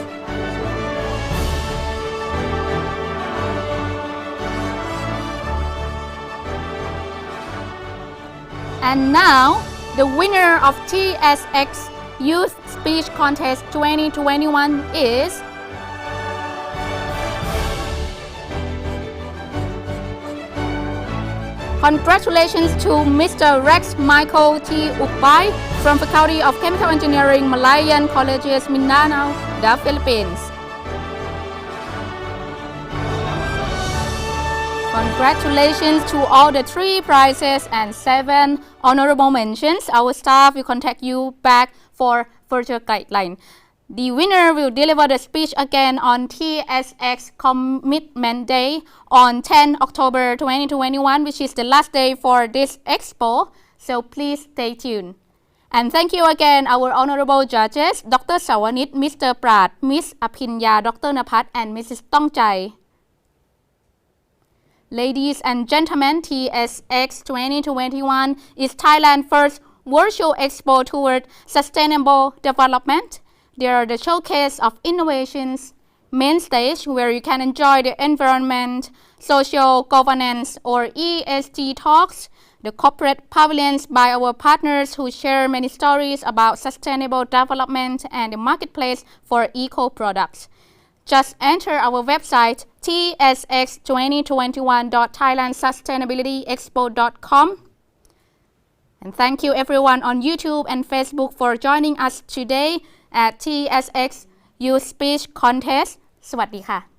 A: And now, the winner of TSX Youth Speech Contest 2021 is congratulations to Mr. Rex Michael T. Ukbai from Faculty of Chemical Engineering, Malayan Colleges, Mindanao, the Philippines. Congratulations to all the 3 prizes and 7 honorable mentions. Our staff will contact you back for further guideline. The winner will deliver the speech again on TSX Commitment Day on 10 October 2021, which is the last day for this expo. So please stay tuned. And thank you again, our honorable judges, Dr. Sawanit, Mr. Prat, Miss Apinya, Dr. Napat, and Mrs. Tongchai. Ladies and gentlemen, TSX 2021 is Thailand's first virtual expo toward sustainable development. They are the showcase of innovations, main stage where you can enjoy the environment, social governance or ESG talks, the corporate pavilions by our partners who share many stories about sustainable development, and the marketplace for eco products. Just enter our website tsx2021.thailandsustainabilityexpo.com. And thank you everyone on YouTube and Facebook for joining us today at TSX Youth Speech Contest. สวัสดีค่ะ